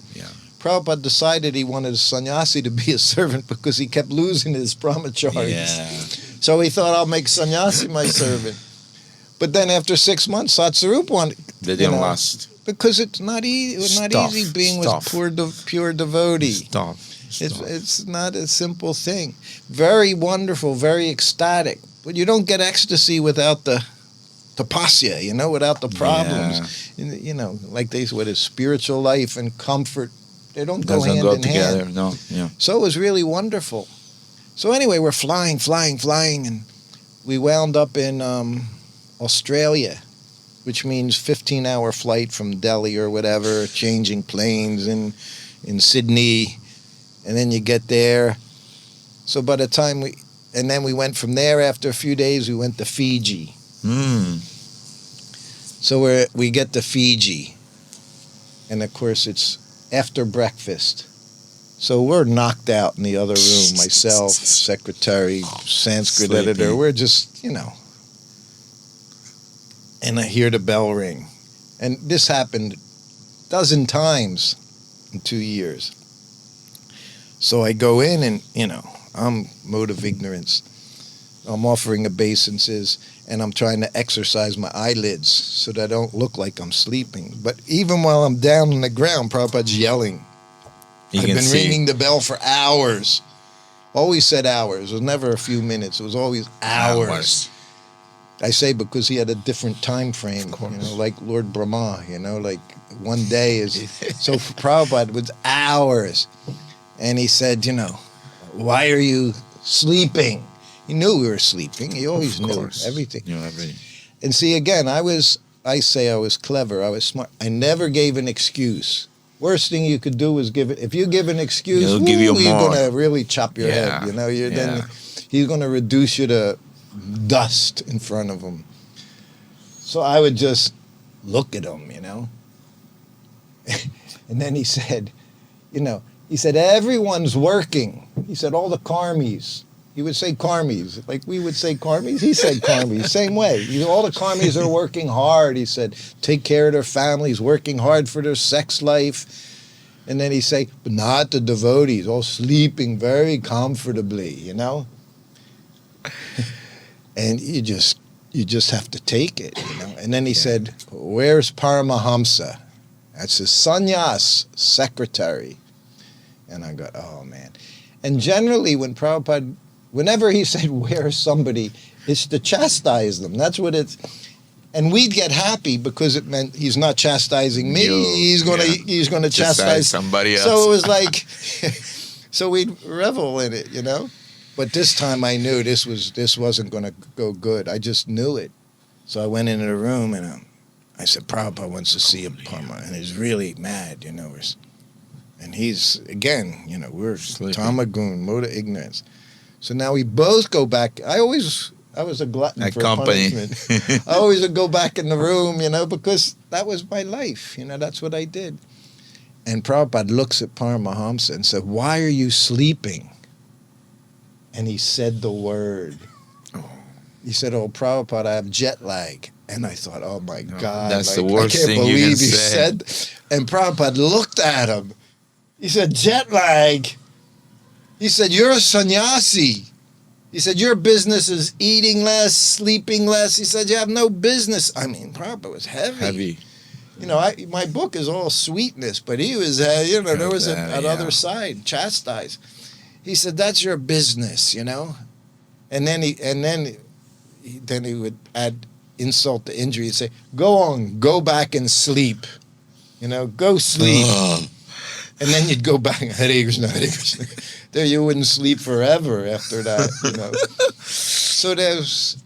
Prabhupada decided he wanted a sannyasi to be a servant because he kept losing his brahmacharis. Yeah. So he thought, I'll make sannyasi my servant. But then after 6 months, Satsarup wanted... They didn't last. Because it's not easy. It was not easy being with pure devotee. It's not a simple thing. Very wonderful, very ecstatic. But you don't get ecstasy without the tapasya, without the problems. Yeah. Like they say, what is spiritual life and comfort, they don't go hand in together. hand. No, yeah. So it was really wonderful. So anyway, we're flying, and we wound up in Australia, which means 15-hour flight from Delhi or whatever, changing planes in Sydney, and then you get there. So by the time then we went from there, after a few days, we went to Fiji. So we get to Fiji, and of course it's after breakfast. So we're knocked out in the other room, myself, secretary, Sanskrit editor, we're just, and I hear the bell ring. And this happened a dozen times in 2 years. So I go in and, I'm mode of ignorance. I'm offering obeisances, and I'm trying to exercise my eyelids so that I don't look like I'm sleeping. But even while I'm down on the ground, Prabhupada's yelling. I've been ringing the bell for hours. Always said hours. It was never a few minutes. It was always hours. I say because he had a different time frame, like Lord Brahma, like one day is... So for Prabhupada, it was hours. And he said, why are you sleeping? He knew we were sleeping. He always knew everything. And see, again, I say I was clever. I was smart. I never gave an excuse. Worst thing you could do is if you give an excuse, he'll give you you're more. going to really chop your head. Then he's going to reduce you to dust in front of him. So I would just look at him, And then he said, everyone's working. He said, all the karmis. He would say karmis, like we would say karmis. He said karmis, same way. All the karmis are working hard. He said, take care of their families, working hard for their sex life. And then he say, but not the devotees, all sleeping very comfortably, And you just have to take it, And then he said, where's Paramahamsa? That's his sannyas secretary. And I go, oh man. And generally when Prabhupada, whenever he said, where's somebody, it's to chastise them. That's what it's, and we'd get happy because it meant he's not chastising me. He's going to chastise somebody else. So it was like, so we'd revel in it, But this time I knew this wasn't going to go good. I just knew it. So I went into the room and I said, Prabhupada wants to see him, and he's really mad, And he's, again, we're tamagun, mode of ignorance. So now we both go back. I was a glutton for punishment. I always would go back in the room, because that was my life. That's what I did. And Prabhupada looks at Paramahamsa and said, why are you sleeping? And he said the word. He said, oh, Prabhupada, I have jet lag. And I thought, oh, my God. That's the worst thing you can say. And Prabhupada looked at him. He said, jet lag. He said, you're a sannyasi. He said, your business is eating less, sleeping less. He said, you have no business. I mean, Prabhupada was heavy. My book is all sweetness, but he was, there was another side, chastise. He said, that's your business, And then he would add insult to injury. He'd say, go back and sleep. Go sleep. And then you'd go back, Hare Krishna, Hare Krishna. There you wouldn't sleep forever after that, So there's,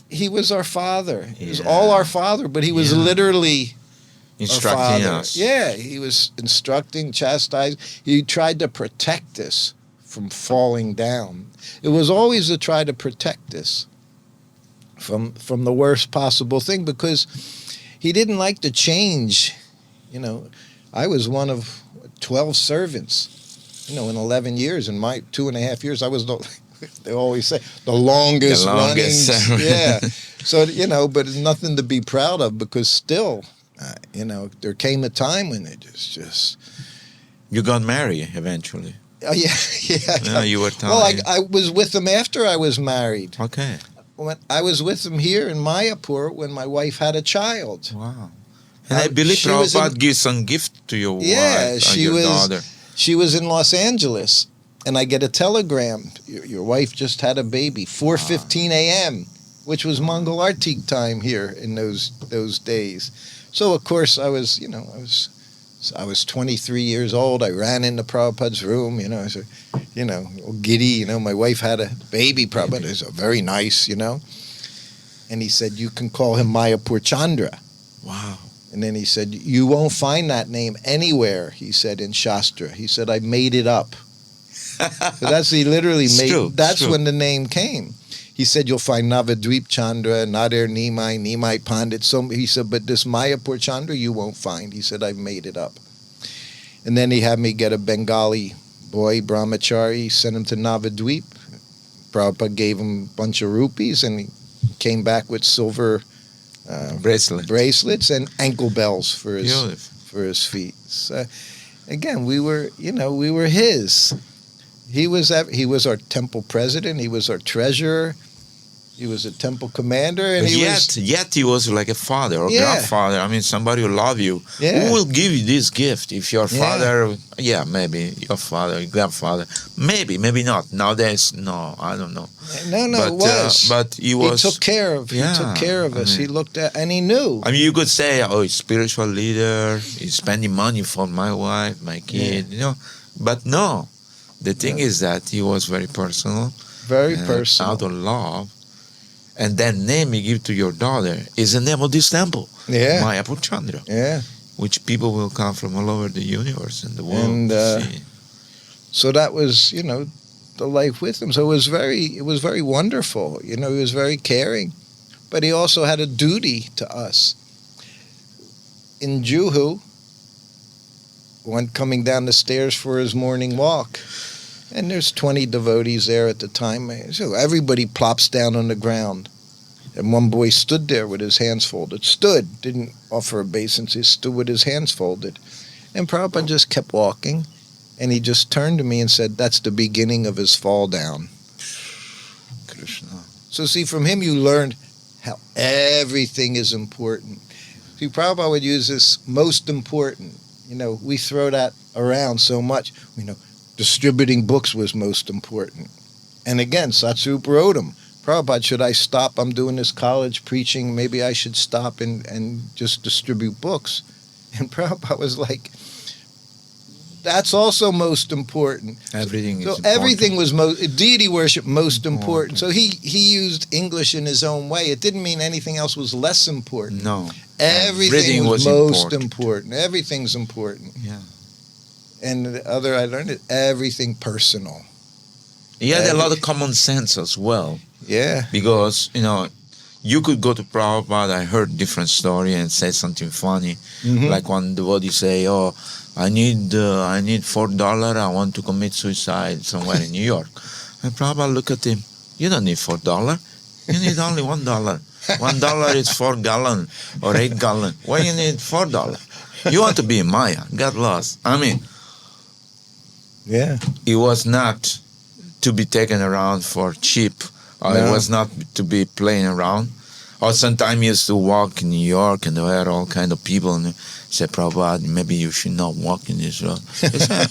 he was our father. He was all our father, but he was literally instructing us. Yeah, he was instructing, chastising. He tried to protect us from falling down. It was always to try to protect us from the worst possible thing, because he didn't like to change. I was one of 12 servants, in 11 years. In my 2.5 years, I was they always say, the longest running. Yeah. So, but it's nothing to be proud of, because still, there came a time when it just... You got married eventually. Oh, yeah. No, you were telling Well, I was with him after I was married. Okay. when I was with him here in Mayapur when my wife had a child. Wow. And I believe she was Prabhupada gives some gift to your wife and your daughter. She was in Los Angeles, and I get a telegram. Your wife just had a baby, 4:15 a.m., which was Mongol Artik time here in those days. So of course I was 23 years old. I ran into Prabhupada's room, I was, giddy. My wife had a baby. Prabhupada is very nice, And he said, you can call him Mayapur Chandra. Wow. And then he said, you won't find that name anywhere, he said, in Shastra. He said, I made it up. So he literally that's when the name came. He said, you'll find Navadvip Chandra, Nader Nimai Pandit. So he said, but this Mayapur Chandra you won't find. He said, I've made it up. And then he had me get a Bengali boy, brahmachari, sent him to Navadvip. Prabhupada gave him a bunch of rupees, and he came back with silver bracelets and ankle bells for his feet. So, again, we were his. He was our temple president. He was our treasurer. He was a temple commander, and yet he was like a father or grandfather. I mean, somebody who love you. Yeah. Who will give you this gift? If your father, maybe your father, your grandfather, maybe not. Nowadays, no, I don't know. No, it was. But he was. He took care of us. He looked at, and he knew. I mean, you could say, he's spiritual leader. He's spending money for my wife, my kid. But no. The thing is that he was very personal. Very personal. Out of love. And that name you give to your daughter is the name of this temple. Yeah. Mayapur Chandra. Yeah. Which people will come from all over the universe and the world and, to see. So that was, the life with him. So it was very wonderful. He was very caring. But he also had a duty to us. In Juhu, one coming down the stairs for his morning walk. And there's 20 devotees there at the time. So everybody plops down on the ground. And one boy stood there with his hands folded. Didn't offer obeisance. Stood with his hands folded. And Prabhupada just kept walking. And he just turned to me and said, that's the beginning of his fall down. Krishna. So see, from him you learned how everything is important. See, Prabhupada would use this most important. We throw that around so much. Distributing books was most important. And again, Satsup wrote him, Prabhupada, should I stop? I'm doing this college preaching. Maybe I should stop and just distribute books. And Prabhupada was like, that's also most important. Everything is important. Everything was deity worship most important. So he used English in his own way. It didn't mean anything else was less important. No. Everything was most important. Everything's important. Yeah. And the other, I learned it, everything personal. He had a lot of common sense as well. Yeah. Because, you could go to Prabhupada, I heard different story and say something funny. Mm-hmm. Like one devotee say, I need $4, I want to commit suicide somewhere in New York. And Prabhupada look at him, you don't need $4. You need only $1. $1 is 4 gallon or 8 gallon. Why you need $4? You want to be in Maya, get lost. I mean, yeah, it was not to be taken around for cheap. Or It was not to be playing around. Or sometimes he used to walk in New York and there were all kind of people and said, Prabhupada, maybe you should not walk in this road. He said,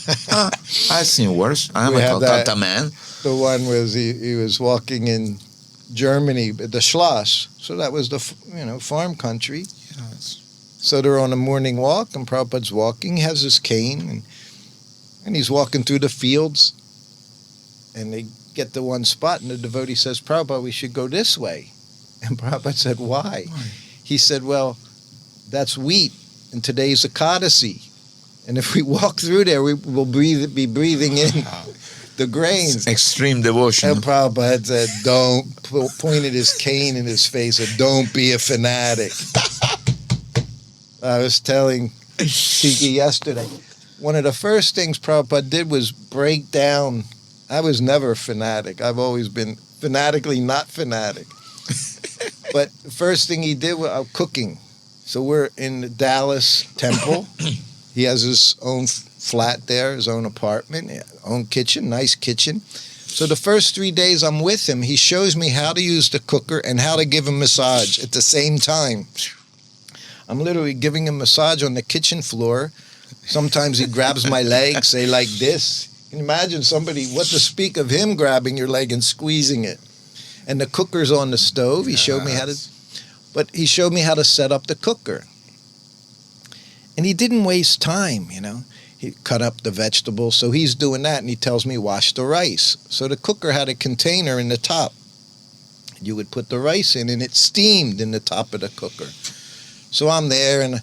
I've seen worse. I'm a Calcutta man. The one was he was walking in Germany, the Schloss. So that was the farm country. Yes. So they're on a morning walk, and Prabhupada's walking. He has his cane, and he's walking through the fields. And they get to one spot, and the devotee says, Prabhupada, we should go this way. And Prabhupada said, why? He said, well, that's wheat, and today's Ekadasi. And if we walk through there, we will be breathing in the grains. Extreme devotion. And Prabhupada said, pointed his cane in his face, and don't be a fanatic. I was telling Tiki yesterday, one of the first things Prabhupada did was break down. I was never a fanatic. I've always been fanatically not fanatic. But the first thing he did was cooking. So we're in the Dallas temple. He has his own flat there, his own apartment, own kitchen, nice kitchen. So the first 3 days I'm with him, he shows me how to use the cooker and how to give a massage at the same time. I'm literally giving him a massage on the kitchen floor. Sometimes he grabs my leg, say like this. Can you imagine somebody, what to speak of him grabbing your leg and squeezing it? And the cooker's on the stove. He showed me how to, but he showed me how to set up the cooker. And he didn't waste time, you know. He cut up the vegetables, so he's doing that, and he tells me wash the rice. So the cooker had a container in the top. You would put the rice in, and it steamed in the top of the cooker. So I'm there, and I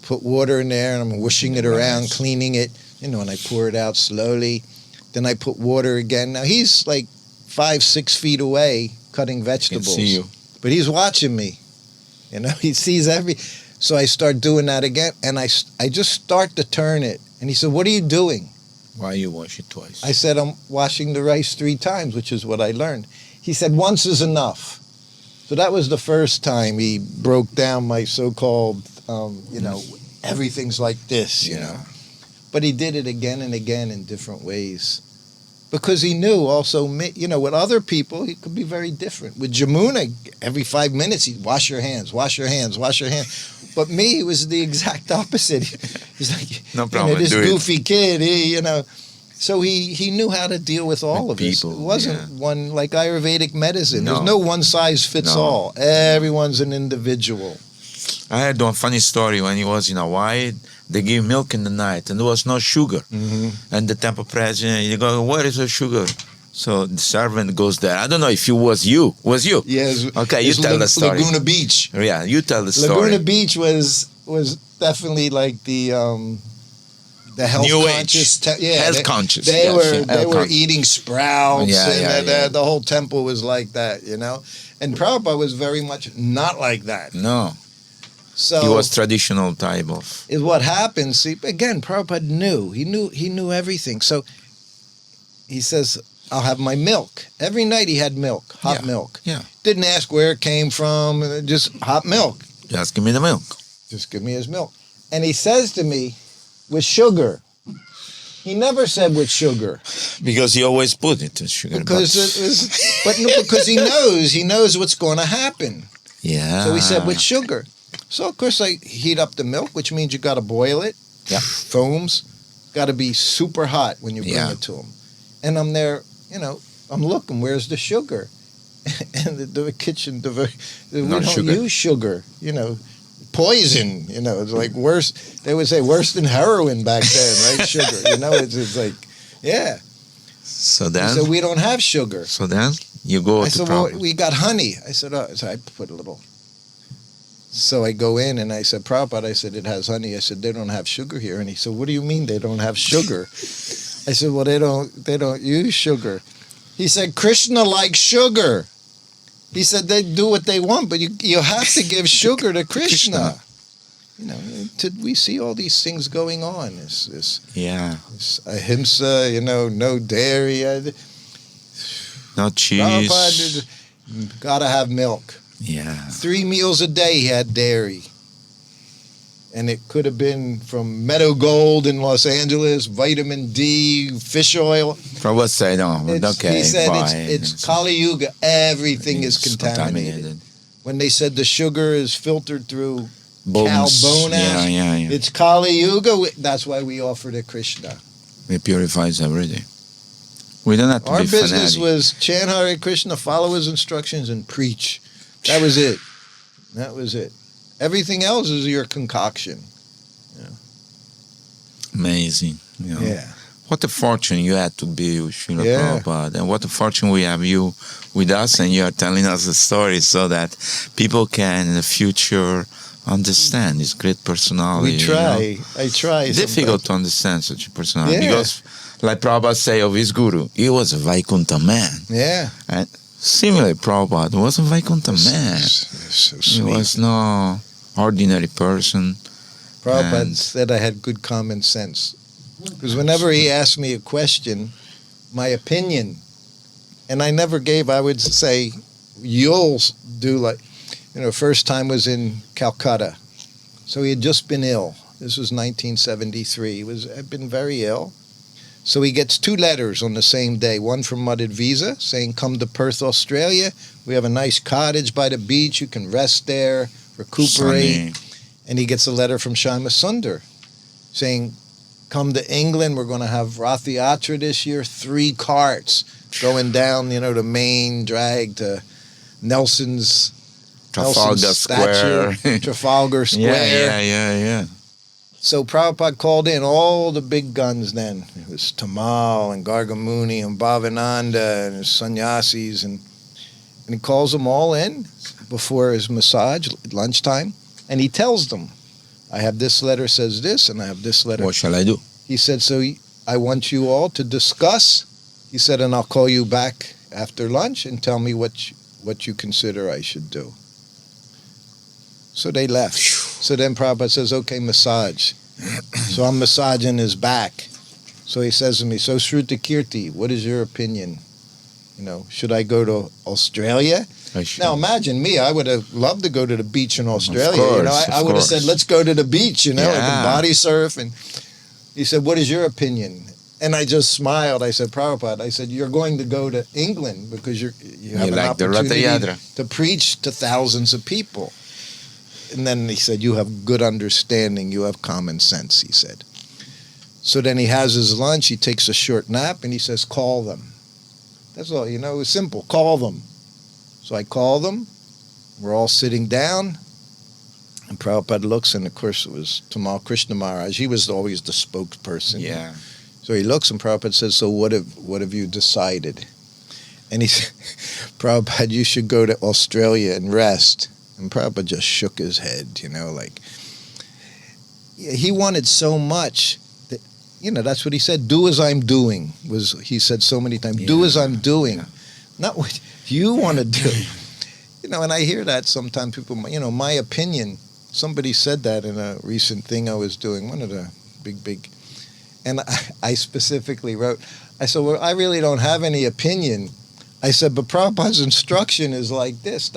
put water in there, and I'm whooshing it around, cleaning it, you know, and I pour it out slowly. Then I put water again. Now he's like 5-6 feet away cutting vegetables. I can see you. But he's watching me. You know, he sees So I start doing that again, and I just start to turn it. And he said, "What are you doing?" Why you wash it twice? I said, "I'm washing the rice 3 times, which is what I learned." He said, "Once is enough." So that was the first time he broke down my so-called, you know, everything's like this, you know. But he did it again and again in different ways. Because he knew also, you know, with other people, he could be very different. With Jamuna, every 5 minutes, he'd wash your hands, wash your hands, wash your hands. But me, he was the exact opposite. He's like, no problem, you know, this goofy kid, you know. So he knew how to deal with all of people, us. It wasn't one like Ayurvedic medicine. No. There's no one size fits all. Everyone's an individual. I heard one funny story when he was in Hawaii. They give milk in the night, and there was no sugar. And the temple president, you go, "Where is the sugar?" So the servant goes there. I don't know if it was you. Was you? Yes. Okay, you tell the story. Laguna Beach. Yeah, you tell the story. Laguna Beach was definitely like the health New conscious. Health conscious. They yes, were eating sprouts, Yeah, the whole temple was like that, you know. And Prabhupada was very much not like that. No. So he was traditional type of. Is what happened. See, again, Prabhupada knew. He knew everything. So he says, "I'll have my milk." Every night he had milk, hot milk. Yeah. Didn't ask where it came from, just hot milk. Just give me the milk. Just give me his milk. And he says to me, "With sugar." He never said with sugar. Because he always put it in sugar. Because because he knows what's going to happen. Yeah. So he said with sugar. So of course I heat up the milk, which means you got to boil it. Yeah. Foams. Got to be super hot when you bring it to him. And I'm there, you know, I'm looking, where's the sugar? And the kitchen, we don't use sugar, you know. Poison, you know, it's like worse. They would say worse than heroin back then, right? Sugar, you know, it's like, yeah. So then? So we don't have sugar. So then you go I to said, well, we got honey. I said, oh, so I put a little. So I go in and I said, Prabhupada, I said, it has honey. I said, they don't have sugar here. And he said, what do you mean they don't have sugar? I said, well, they don't use sugar. He said, Krishna likes sugar. He said they do what they want, but you have to give sugar to Krishna. You know, we see all these things going on. This ahimsa, you know, no dairy, no cheese. Gotta have milk. Yeah. 3 meals a day he had dairy. And it could have been from Meadow Gold in Los Angeles, vitamin D, fish oil. Prabhupada said, no, okay. He said it's Kali Yuga. Everything is contaminated. When they said the sugar is filtered through cow bone ash, it's Kali Yuga. That's why we offer to Krishna. It purifies everything. We don't have to Our be business fanatic. was chant Hare Krishna, follow his instructions, and preach. That was it. That was it. Everything else is your concoction. Yeah. Amazing. You know. Yeah. What a fortune you had to be with Srila Prabhupada. And what a fortune we have you with us, and you are telling us the story so that people can in the future understand his great personality. We try. You know? I try. It's difficult to understand such a personality. Yeah. Because, like Prabhupada say of his guru, he was a Vaikuntha man. Yeah. And similarly, Prabhupada was a Vaikuntha man. So He sweet. was no ordinary person. Prabhupada said I had good common sense. Because whenever he asked me a question, my opinion, and I never gave, I would say, you'll do like, you know, first time was in Calcutta. So he had just been ill. This was 1973. He had been very ill. So he gets 2 letters on the same day, one from Mother Visa saying, come to Perth, Australia. We have a nice cottage by the beach. You can rest there, recuperate. Sunny. And he gets a letter from Shama Sundar saying, come to England. We're going to have Rath Yatra this year, 3 carts going down, the main drag to Nelson's Trafalgar Square. Trafalgar Square. Yeah. So Prabhupada called in all the big guns then. It was Tamal and Gargamuni and Bhavananda and sannyasis. And he calls them all in before his massage, lunchtime. And he tells them, I have this letter says this, and I have this letter. What shall I do? He said, so I want you all to discuss. He said, and I'll call you back after lunch and tell me what you consider I should do. So they left. So then Prabhupada says, okay, massage. So I'm massaging his back. So he says to me, so Srutikirti, what is your opinion? Should I go to Australia? Now imagine me, I would have loved to go to the beach in Australia. I would have said, let's go to the beach, I can body surf. And he said, what is your opinion? And I just smiled. I said, Prabhupada, I said, you're going to go to England because you have an opportunity to preach to thousands of people. And then he said, you have good understanding, you have common sense, he said. So then he has his lunch, he takes a short nap, and he says, call them. That's all, it was simple, call them. So I call them, we're all sitting down, and Prabhupada looks, and of course it was Tamal Krishna Maharaj, he was always the spokesperson. Yeah. So he looks, and Prabhupada says, so what have you decided? And he said, Prabhupada, you should go to Australia and rest. And Prabhupada just shook his head, he wanted so much that, that's what he said, do as I'm doing, he said so many times, do as I'm doing, not what you want to do. And I hear that sometimes people, my opinion, somebody said that in a recent thing I was doing, one of the big, and I specifically wrote, I said, well, I really don't have any opinion. I said, but Prabhupada's instruction is like this,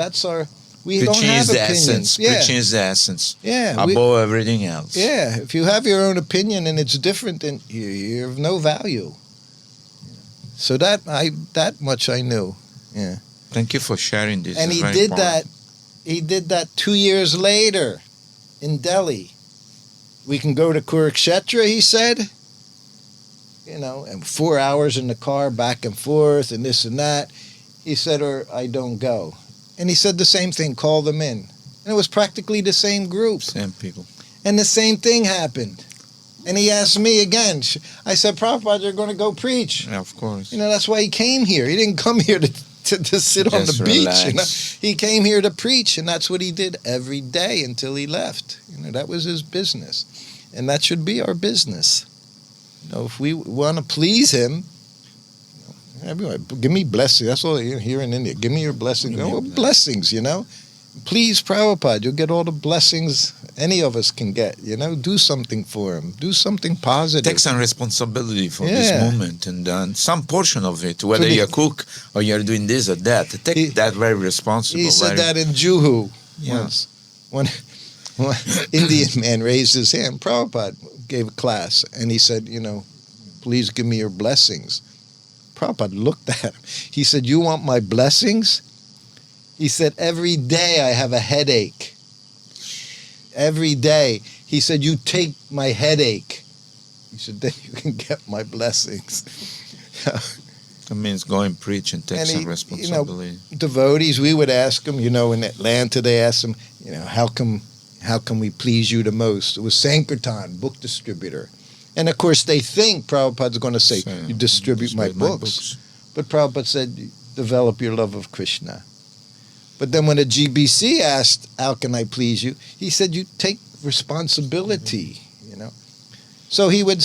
we don't have opinions. Preaching is the essence. Yeah. Above everything else. Yeah. If you have your own opinion and it's different, then you're of no value. So that much I knew. Yeah. Thank you for sharing this. And he did that 2 years later in Delhi. We can go to Kurukshetra, he said. And 4 hours in the car back and forth and this and that. He said, or I don't go. And he said the same thing, call them in. And it was practically the same group. Same people. And the same thing happened. And he asked me again. I said, Prabhupada, you're going to go preach. Yeah, of course. That's why he came here. He didn't come here to sit on the beach. He came here to preach, and that's what he did every day until he left. That was his business. And that should be our business. If we want to please him, everyone, give me blessings. That's all here in India. Give me your blessings. Blessings, Please, Prabhupada, you'll get all the blessings any of us can get. Do something for him. Do something positive. Take some responsibility for this movement and some portion of it, whether you're a cook or you're doing this or that. Take that very responsible. He said that in Juhu once. One Indian man raised his hand. Prabhupada gave a class, and he said, please give me your blessings. Prabhupada looked at him. He said, you want my blessings? He said, every day I have a headache. Every day. He said, you take my headache. He said, then you can get my blessings. That means go and preach and take some responsibility. Devotees, we would ask them, in Atlanta, they asked them, how can we please you the most? It was Sankirtan, book distributor. And of course, they think Prabhupada's going to say, you distribute my books. But Prabhupada said, develop your love of Krishna. But then when the GBC asked, how can I please you? He said, you take responsibility, So he would...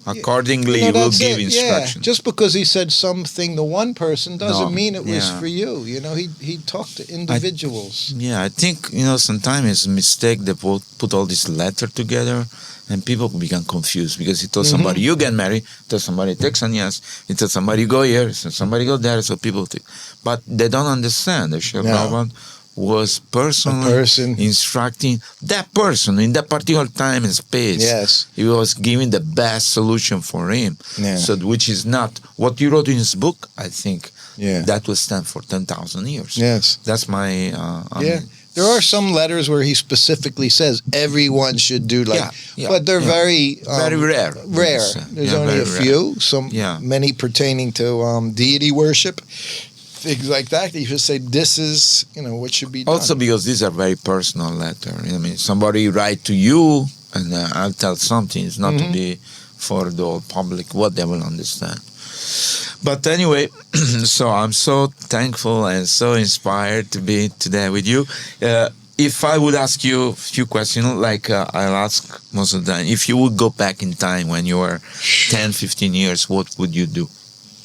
Accordingly, he will give instructions. Just because he said something to one person doesn't mean it was for you. He talked to individuals. I think, sometimes it's a mistake they put all this letter together and people become confused because he told somebody, you get married, he told somebody, take sannyas, he told somebody, go here, he told somebody, go there, so people think. But they don't understand. They should was personally instructing that person in that particular time and space. Yes. He was giving the best solution for him. Yeah. So, which is not what you wrote in his book, I think. Yeah. That will stand for 10,000 years. Yes. That's my... I mean, there are some letters where he specifically says everyone should do but they're very rare. Rare. There's only a few. Many pertaining to deity worship, things like that. You should say this is what should be done. Also because these are very personal letters. I mean, somebody write to you, and I'll tell something. It's not to be for the whole public what they will understand. But anyway, so I'm so thankful and so inspired to be today with you. If I would ask you a few questions, like I'll ask most of the time, if you would go back in time when you were 10, 15 years, what would you do?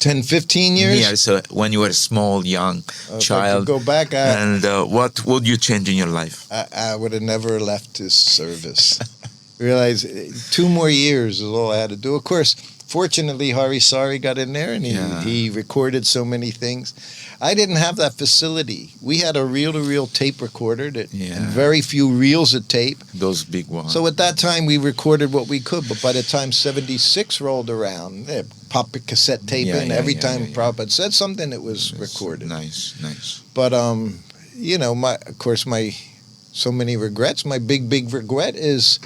10, 15 years? Yeah, so when you were a small, young child. Go back, and what would you change in your life? I would have never left his service. Realize 2 more years is all I had to do. Of course, fortunately, Hari Sari got in there and he recorded so many things. I didn't have that facility. We had a reel-to-reel tape recorder and very few reels of tape. Those big ones. So at that time, we recorded what we could. But by the time 76 rolled around, pop a cassette tape in. Every time Prabhupada said something, it was recorded. Nice. But, so many regrets. My big regret is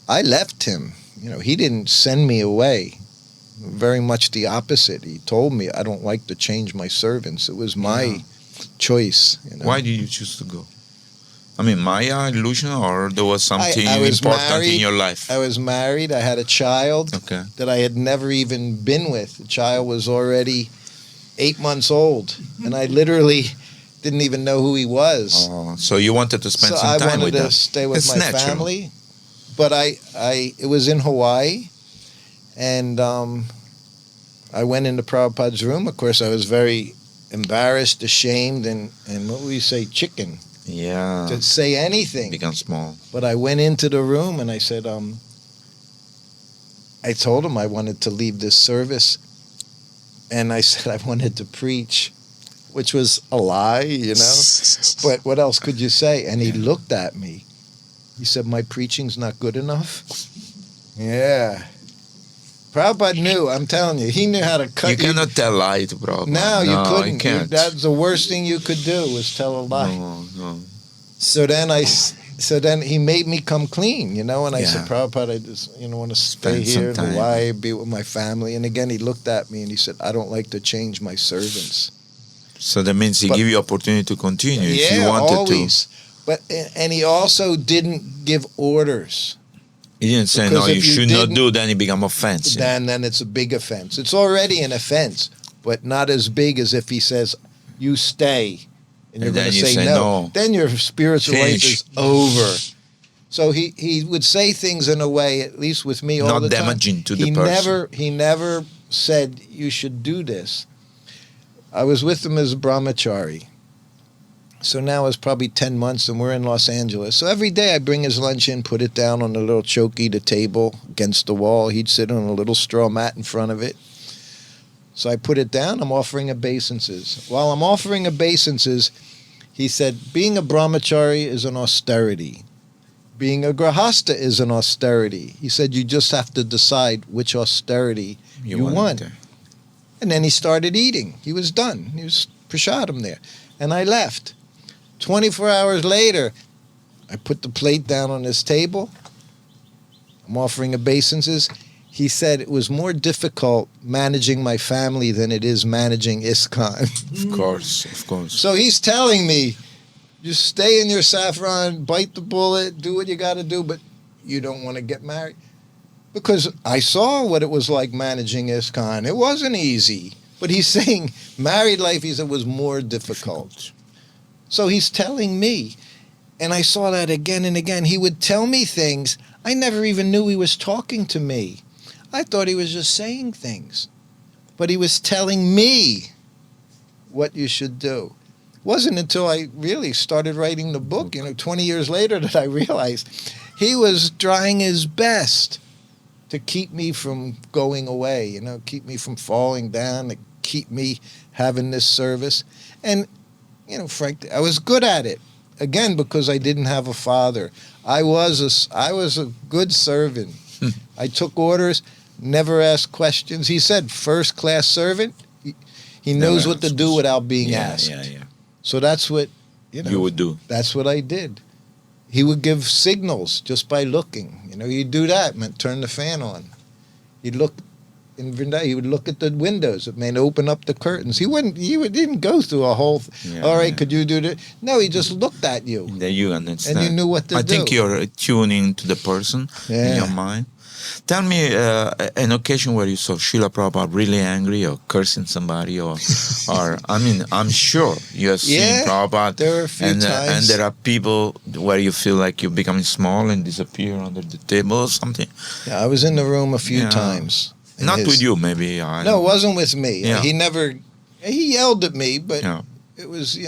I left him. He didn't send me away. Very much the opposite. He told me I don't like to change my servants. It was my choice. Why did you choose to go? I mean, Maya illusion, or there was something important in your life? I was married. I had a child that I had never even been with. The child was already 8 months old, and I literally didn't even know who he was. Oh, so you wanted to spend some time with I wanted them. to stay with my family, but it was in Hawaii. And I went into Prabhupada's room. Of course, I was very embarrassed, ashamed, and what would you say, chicken. Yeah. To say anything. Become small. But I went into the room and I said, I told him I wanted to leave this service. And I said I wanted to preach, which was a lie, But what else could you say? And he looked at me. He said, my preaching's not good enough? Yeah. Prabhupada knew, I'm telling you. He knew how to cut. You cannot tell a lie to Prabhupada. No, you couldn't. You can't. That's the worst thing you could do, was tell a lie. No. So then he made me come clean, and I said, Prabhupada, I just want to stay here in Hawaii, be with my family. And again, he looked at me and he said, I don't like to change my servants. So that means he gave you opportunity to continue if you wanted always. And he also didn't give orders. He didn't say, no, you should not do, then it become offensive. Then it's a big offense. It's already an offense, but not as big as if he says, you stay, and you're going to say no. Then your spiritual life is over. So he would say things in a way, at least with me all the time. Not damaging to the person. He never said, you should do this. I was with him as a brahmachari. So now it's probably 10 months and we're in Los Angeles. So every day I bring his lunch in, put it down on a little chokey, the table against the wall. He'd sit on a little straw mat in front of it. So I put it down. I'm offering obeisances. While I'm offering obeisances, he said, being a brahmachari is an austerity. Being a grahasta is an austerity. He said, you just have to decide which austerity you want. And then he started eating. He was done. He was prasadam there. And I left. 24 hours later, I put the plate down on his table. I'm offering obeisances. He said it was more difficult managing my family than it is managing ISKCON. Of course. So he's telling me, just stay in your saffron, bite the bullet, do what you got to do, but you don't want to get married. Because I saw what it was like managing ISKCON. It wasn't easy. But he's saying married life, he said, was more difficult. So he's telling me, and I saw that again and again. He would tell me things. I never even knew he was talking to me. I thought he was just saying things. But he was telling me what you should do. It wasn't until I really started writing the book, 20 years later, that I realized he was trying his best to keep me from going away, keep me from falling down, to keep me having this service. And, frankly, I was good at it. again, because I didn't have a father. I was a good servant. I took orders, never asked questions. He said, first class servant, he knows what to do without being asked. Yeah. So that's what, You would do. That's what I did. He would give signals just by looking. You'd do that, meant turn the fan on. He'd look in Vrindavan, he would look at the windows. It meant open up the curtains. He didn't go through a whole, all right, could you do that? No, he just looked at you. That you understand. And you knew what to do. I think you're tuning to the person in your mind. Tell me an occasion where you saw Srila Prabhupada really angry or cursing somebody, or I'm sure you have seen Prabhupada. There were a few times. And there are people where you feel like you're becoming small and disappear under the table or something. Yeah, I was in the room a few times. Not with you, maybe. No, it wasn't with me. Yeah. He yelled at me, but it was,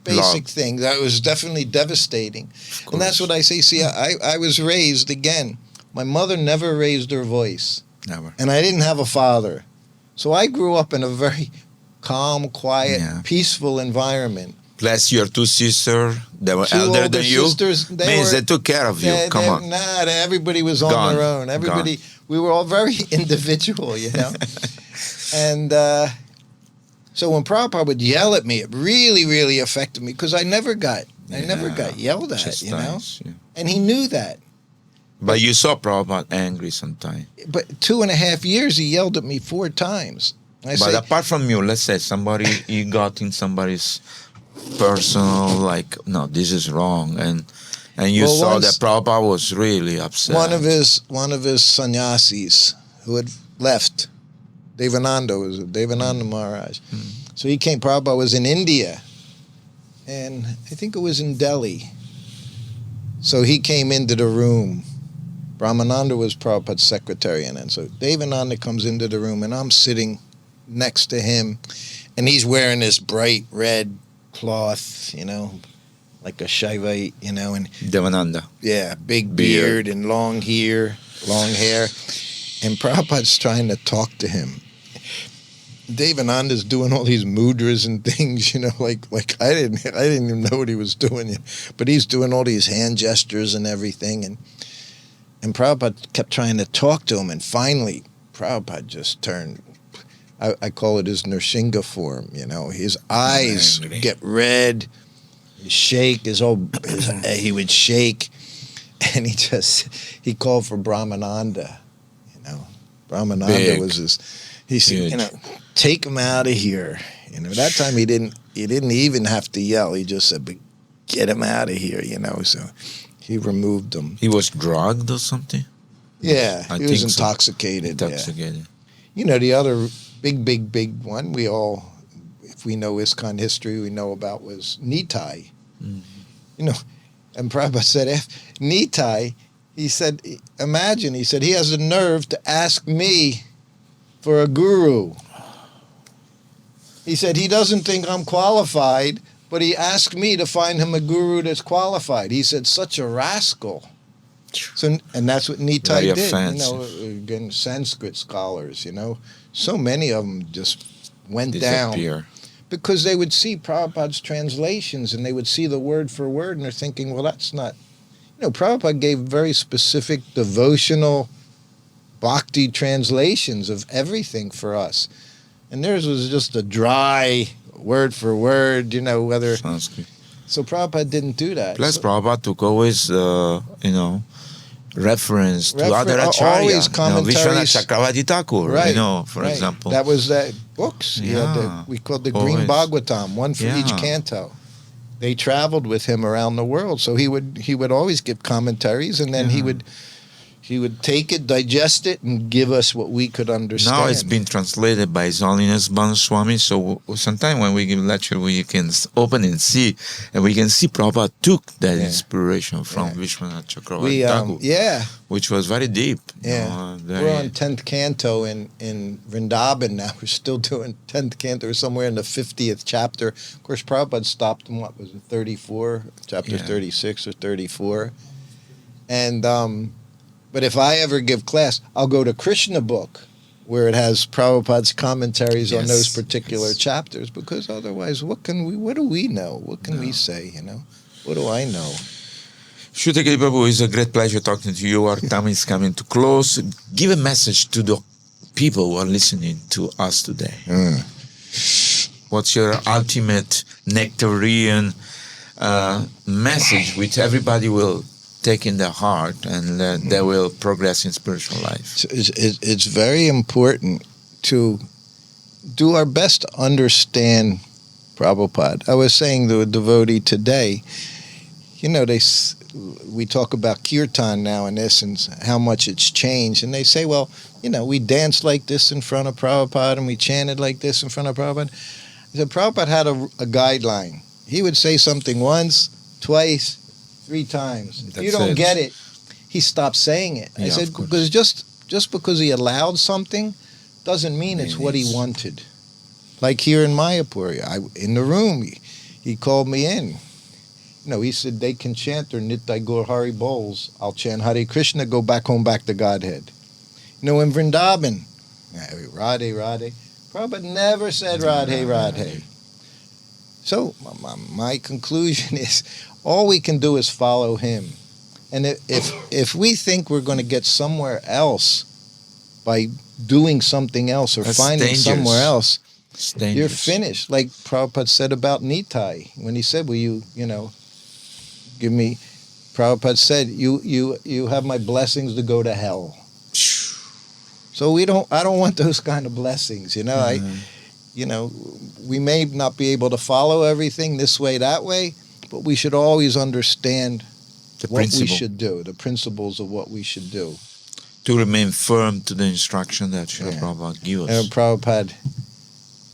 basic things. That was definitely devastating. And that's what I say. See, I was raised, again, my mother never raised her voice. Never. And I didn't have a father. So I grew up in a very calm, quiet, peaceful environment. Plus your two sisters, they were elder than you. They took care of you. Come on. Nah, everybody was on their own. We were all very individual, And so when Prabhupada would yell at me, it really, really affected me because I never got yelled at, And he knew that. But you saw Prabhupada angry sometimes. But 2.5 years, he yelled at me 4 times. But apart from you, let's say you got in somebody's personal, like, no, this is wrong, and you saw that Prabhupada was really upset. One of his sannyasis who had left, Devananda Maharaj. So he came. Prabhupada was in India, and I think it was in Delhi. So he came into the room. Brahmananda was Prabhupada's secretary, and so Devananda comes into the room, and I'm sitting next to him, and he's wearing this bright red cloth, like a Shaivite, and Devananda. Yeah, big beard and long hair. And Prabhupada's trying to talk to him. Devananda's doing all these mudras and things, like I didn't even know what he was doing, but he's doing all these hand gestures and everything, and Prabhupada kept trying to talk to him, and finally Prabhupada just turned. I call it his Nrsinga form, His eyes get red, shake, he would shake, and he called for Brahmananda, Brahmananda was he said, take him out of here. That time he didn't even have to yell. He just said, but get him out of here, so he removed him. He was drugged or something? Yeah, he was intoxicated. The other big one we all, if we know ISKCON history, we know about was Nitai. And Prabhupada said, Nitai, he said, imagine, he said, he has the nerve to ask me for a guru. He said, he doesn't think I'm qualified, but he asked me to find him a guru that's qualified. He said, such a rascal. So, and that's what Nitai did. Again, Sanskrit scholars, so many of them just went down because they would see Prabhupada's translations and they would see the word for word and they're thinking, well, that's not, Prabhupada gave very specific devotional bhakti translations of everything for us. And theirs was just a dry word for word, whether... Sanskrit. So Prabhupada didn't do that. Plus Prabhupada took always, reference to other acharya. Always commentaries. Vishwanath Chakravarti Thakur, for example. That was that books. We called the Green Bhagavatam, one for each canto. They traveled with him around the world, so he would always give commentaries, and then he would take it, digest it, and give us what we could understand. Now it's been translated by His Holiness Bhanu Swami, so sometime when we give lecture, we can open and see, and we can see Prabhupada took that inspiration from Vishwanath Chakravarti Thakur, which was very deep. Yeah, we're on 10th canto in Vrindavan now. We're still doing 10th canto. We're somewhere in the 50th chapter. Of course, Prabhupada stopped in, 34? Chapter 36 or 34. And... But if I ever give class, I'll go to Krishna book, where it has Prabhupada's commentaries on those particular chapters, because otherwise, what do we know? What can we say, What do I know? Srutikirti Prabhu, it's a great pleasure talking to you. Our time is coming to close. Give a message to the people who are listening to us today. What's your ultimate nectarian message which everybody will take in their heart and they will progress in spiritual life? It's very important to do our best to understand Prabhupada. I was saying to a devotee today, we talk about kirtan now in essence, how much it's changed. And they say, well, we danced like this in front of Prabhupada and we chanted like this in front of Prabhupada. I said, Prabhupada had a guideline. He would say something once, twice, 3 times. If you don't get it, he stopped saying it. I said, because just because he allowed something doesn't mean it's what he wanted. Like here in Mayapur, in the room, he called me in. He said, they can chant their Nitai Gaur Hari bowls. I'll chant Hare Krishna, go back home, back to Godhead. In Vrindavan, Radhe, Radhe. Prabhupada never said Radhe, Radhe. So my conclusion is, all we can do is follow him. And if we think we're going to get somewhere else by doing something else or finding somewhere else, you're finished. Like Prabhupada said about Nitai, when he said, will you give me, Prabhupada said, you have my blessings to go to hell. So I don't want those kind of blessings, we may not be able to follow everything this way, that way, but we should always understand what we should do, the principles of what we should do. To remain firm to the instruction that Srila Prabhupada gives us. And Prabhupada,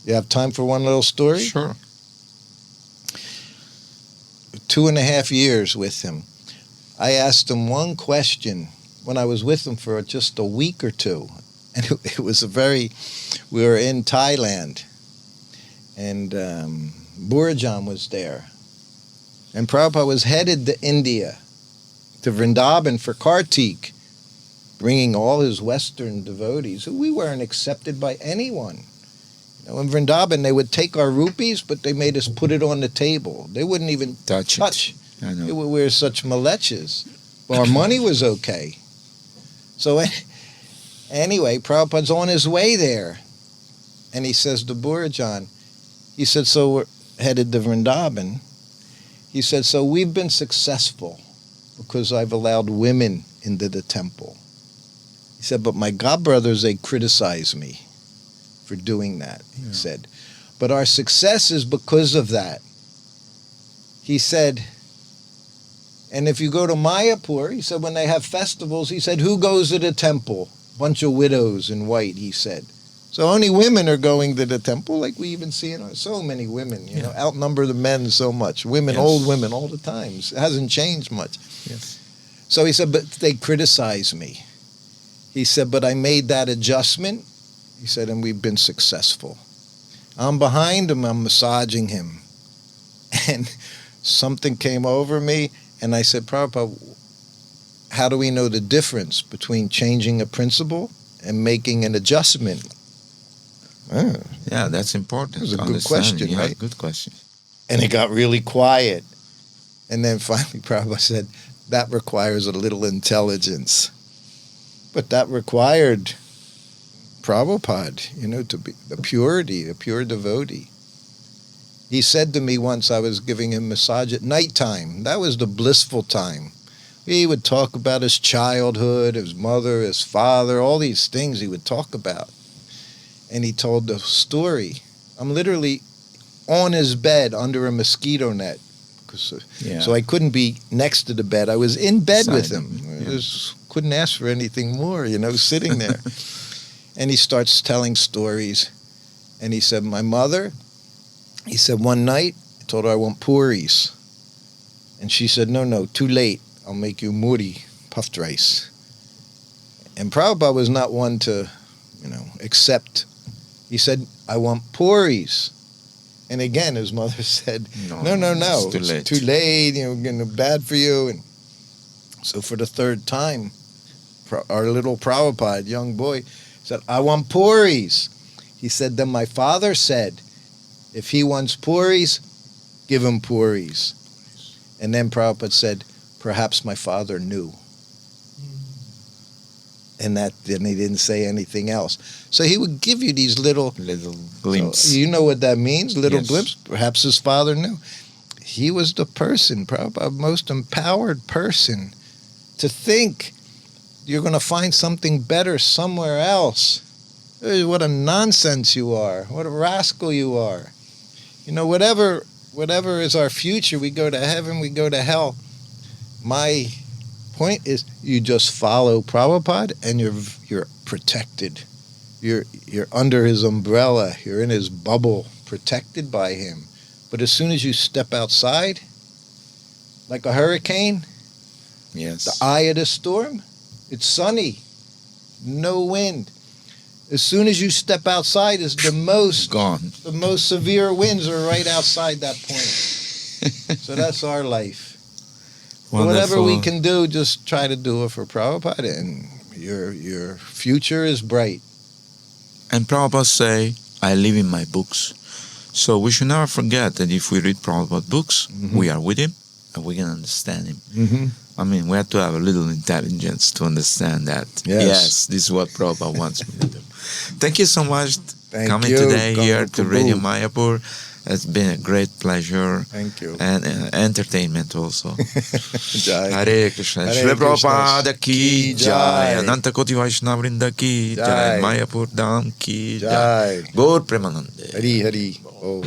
you have time for one little story? Sure. 2.5 years with him. I asked him one question when I was with him for just a week or two. And it was we were in Thailand. And Burjan was there. And Prabhupada was headed to India, to Vrindavan for Kartik, bringing all his Western devotees. We weren't accepted by anyone. In Vrindavan, they would take our rupees, but they made us put it on the table. They wouldn't even touch. I know. We were such malechas. Well, our money was okay. So anyway, Prabhupada's on his way there. And he says to Burjan, he said, so we're headed to Vrindavan. He said, so we've been successful because I've allowed women into the temple. He said, but my godbrothers, they criticize me for doing that, he said. But our success is because of that. He said, and if you go to Mayapur, he said, when they have festivals, he said, who goes to the temple? Bunch of widows in white, he said. So only women are going to the temple, like we even see so many women, outnumber the men so much. Women, old women, all the time. It hasn't changed much. Yes. So he said, but they criticize me. He said, but I made that adjustment. He said, and we've been successful. I'm behind him, I'm massaging him. And something came over me, and I said, Prabhupada, how do we know the difference between changing a principle and making an adjustment? Yeah, that's important. It was a good question, right? Good question. And it got really quiet. And then finally Prabhupada said, that requires a little intelligence. But that required Prabhupada, to be the purity, a pure devotee. He said to me once, I was giving him massage at nighttime. That was the blissful time. He would talk about his childhood, his mother, his father, all these things he would talk about. And he told the story. I'm literally on his bed under a mosquito net. So I couldn't be next to the bed. I was in bed with him. I couldn't ask for anything more, sitting there. And he starts telling stories. And he said, my mother, he said, one night, I told her I want puris. And she said, no, too late. I'll make you muri, puffed rice. And Prabhupada was not one to, accept. He said, I want puris. And again, his mother said, no. It's too late, bad for you. And so for the third time, our little Prabhupada, young boy, said, I want puris. He said, then my father said, if he wants puris, give him puris. And then Prabhupada said, perhaps my father knew. And then he didn't say anything else. So he would give you these little glimpses. So you know what that means? Little Yes. glimpse. Perhaps his father knew. He was the person, Prabhupada, most empowered person to think you're going to find something better somewhere else. What a nonsense you are. What a rascal you are. You know, whatever is our future, we go to heaven, we go to hell. My point is you just follow Prabhupada and you're protected. You're under his umbrella. You're in his bubble, protected by him. But as soon as you step outside, like a hurricane, Yes. the eye of the storm, it's sunny, no wind. As soon as you step outside, is the most severe winds are right outside that point. So that's our life. Whatever we can do, just try to do it for Prabhupada, and your future is bright. And Prabhupada say, I live in my books. So we should never forget that if we read Prabhupada books, we are with him and we can understand him. Mm-hmm. I mean, we have to have a little intelligence to understand that. Yes, this is what Prabhupada wants me to do. Thank you so much coming today here to Radio Mayapur. It's been a great pleasure. Thank you. And entertainment also. Jai. Hare Krishna. Hare Srila Prabhupada Krishna. ki Ki jai. jai. Ananta Koti Vaishnava Vrinda ki jai. Jai. Mayapur Dham ki jai. Jai. Gaur Premanande. Hari Hari. Oh.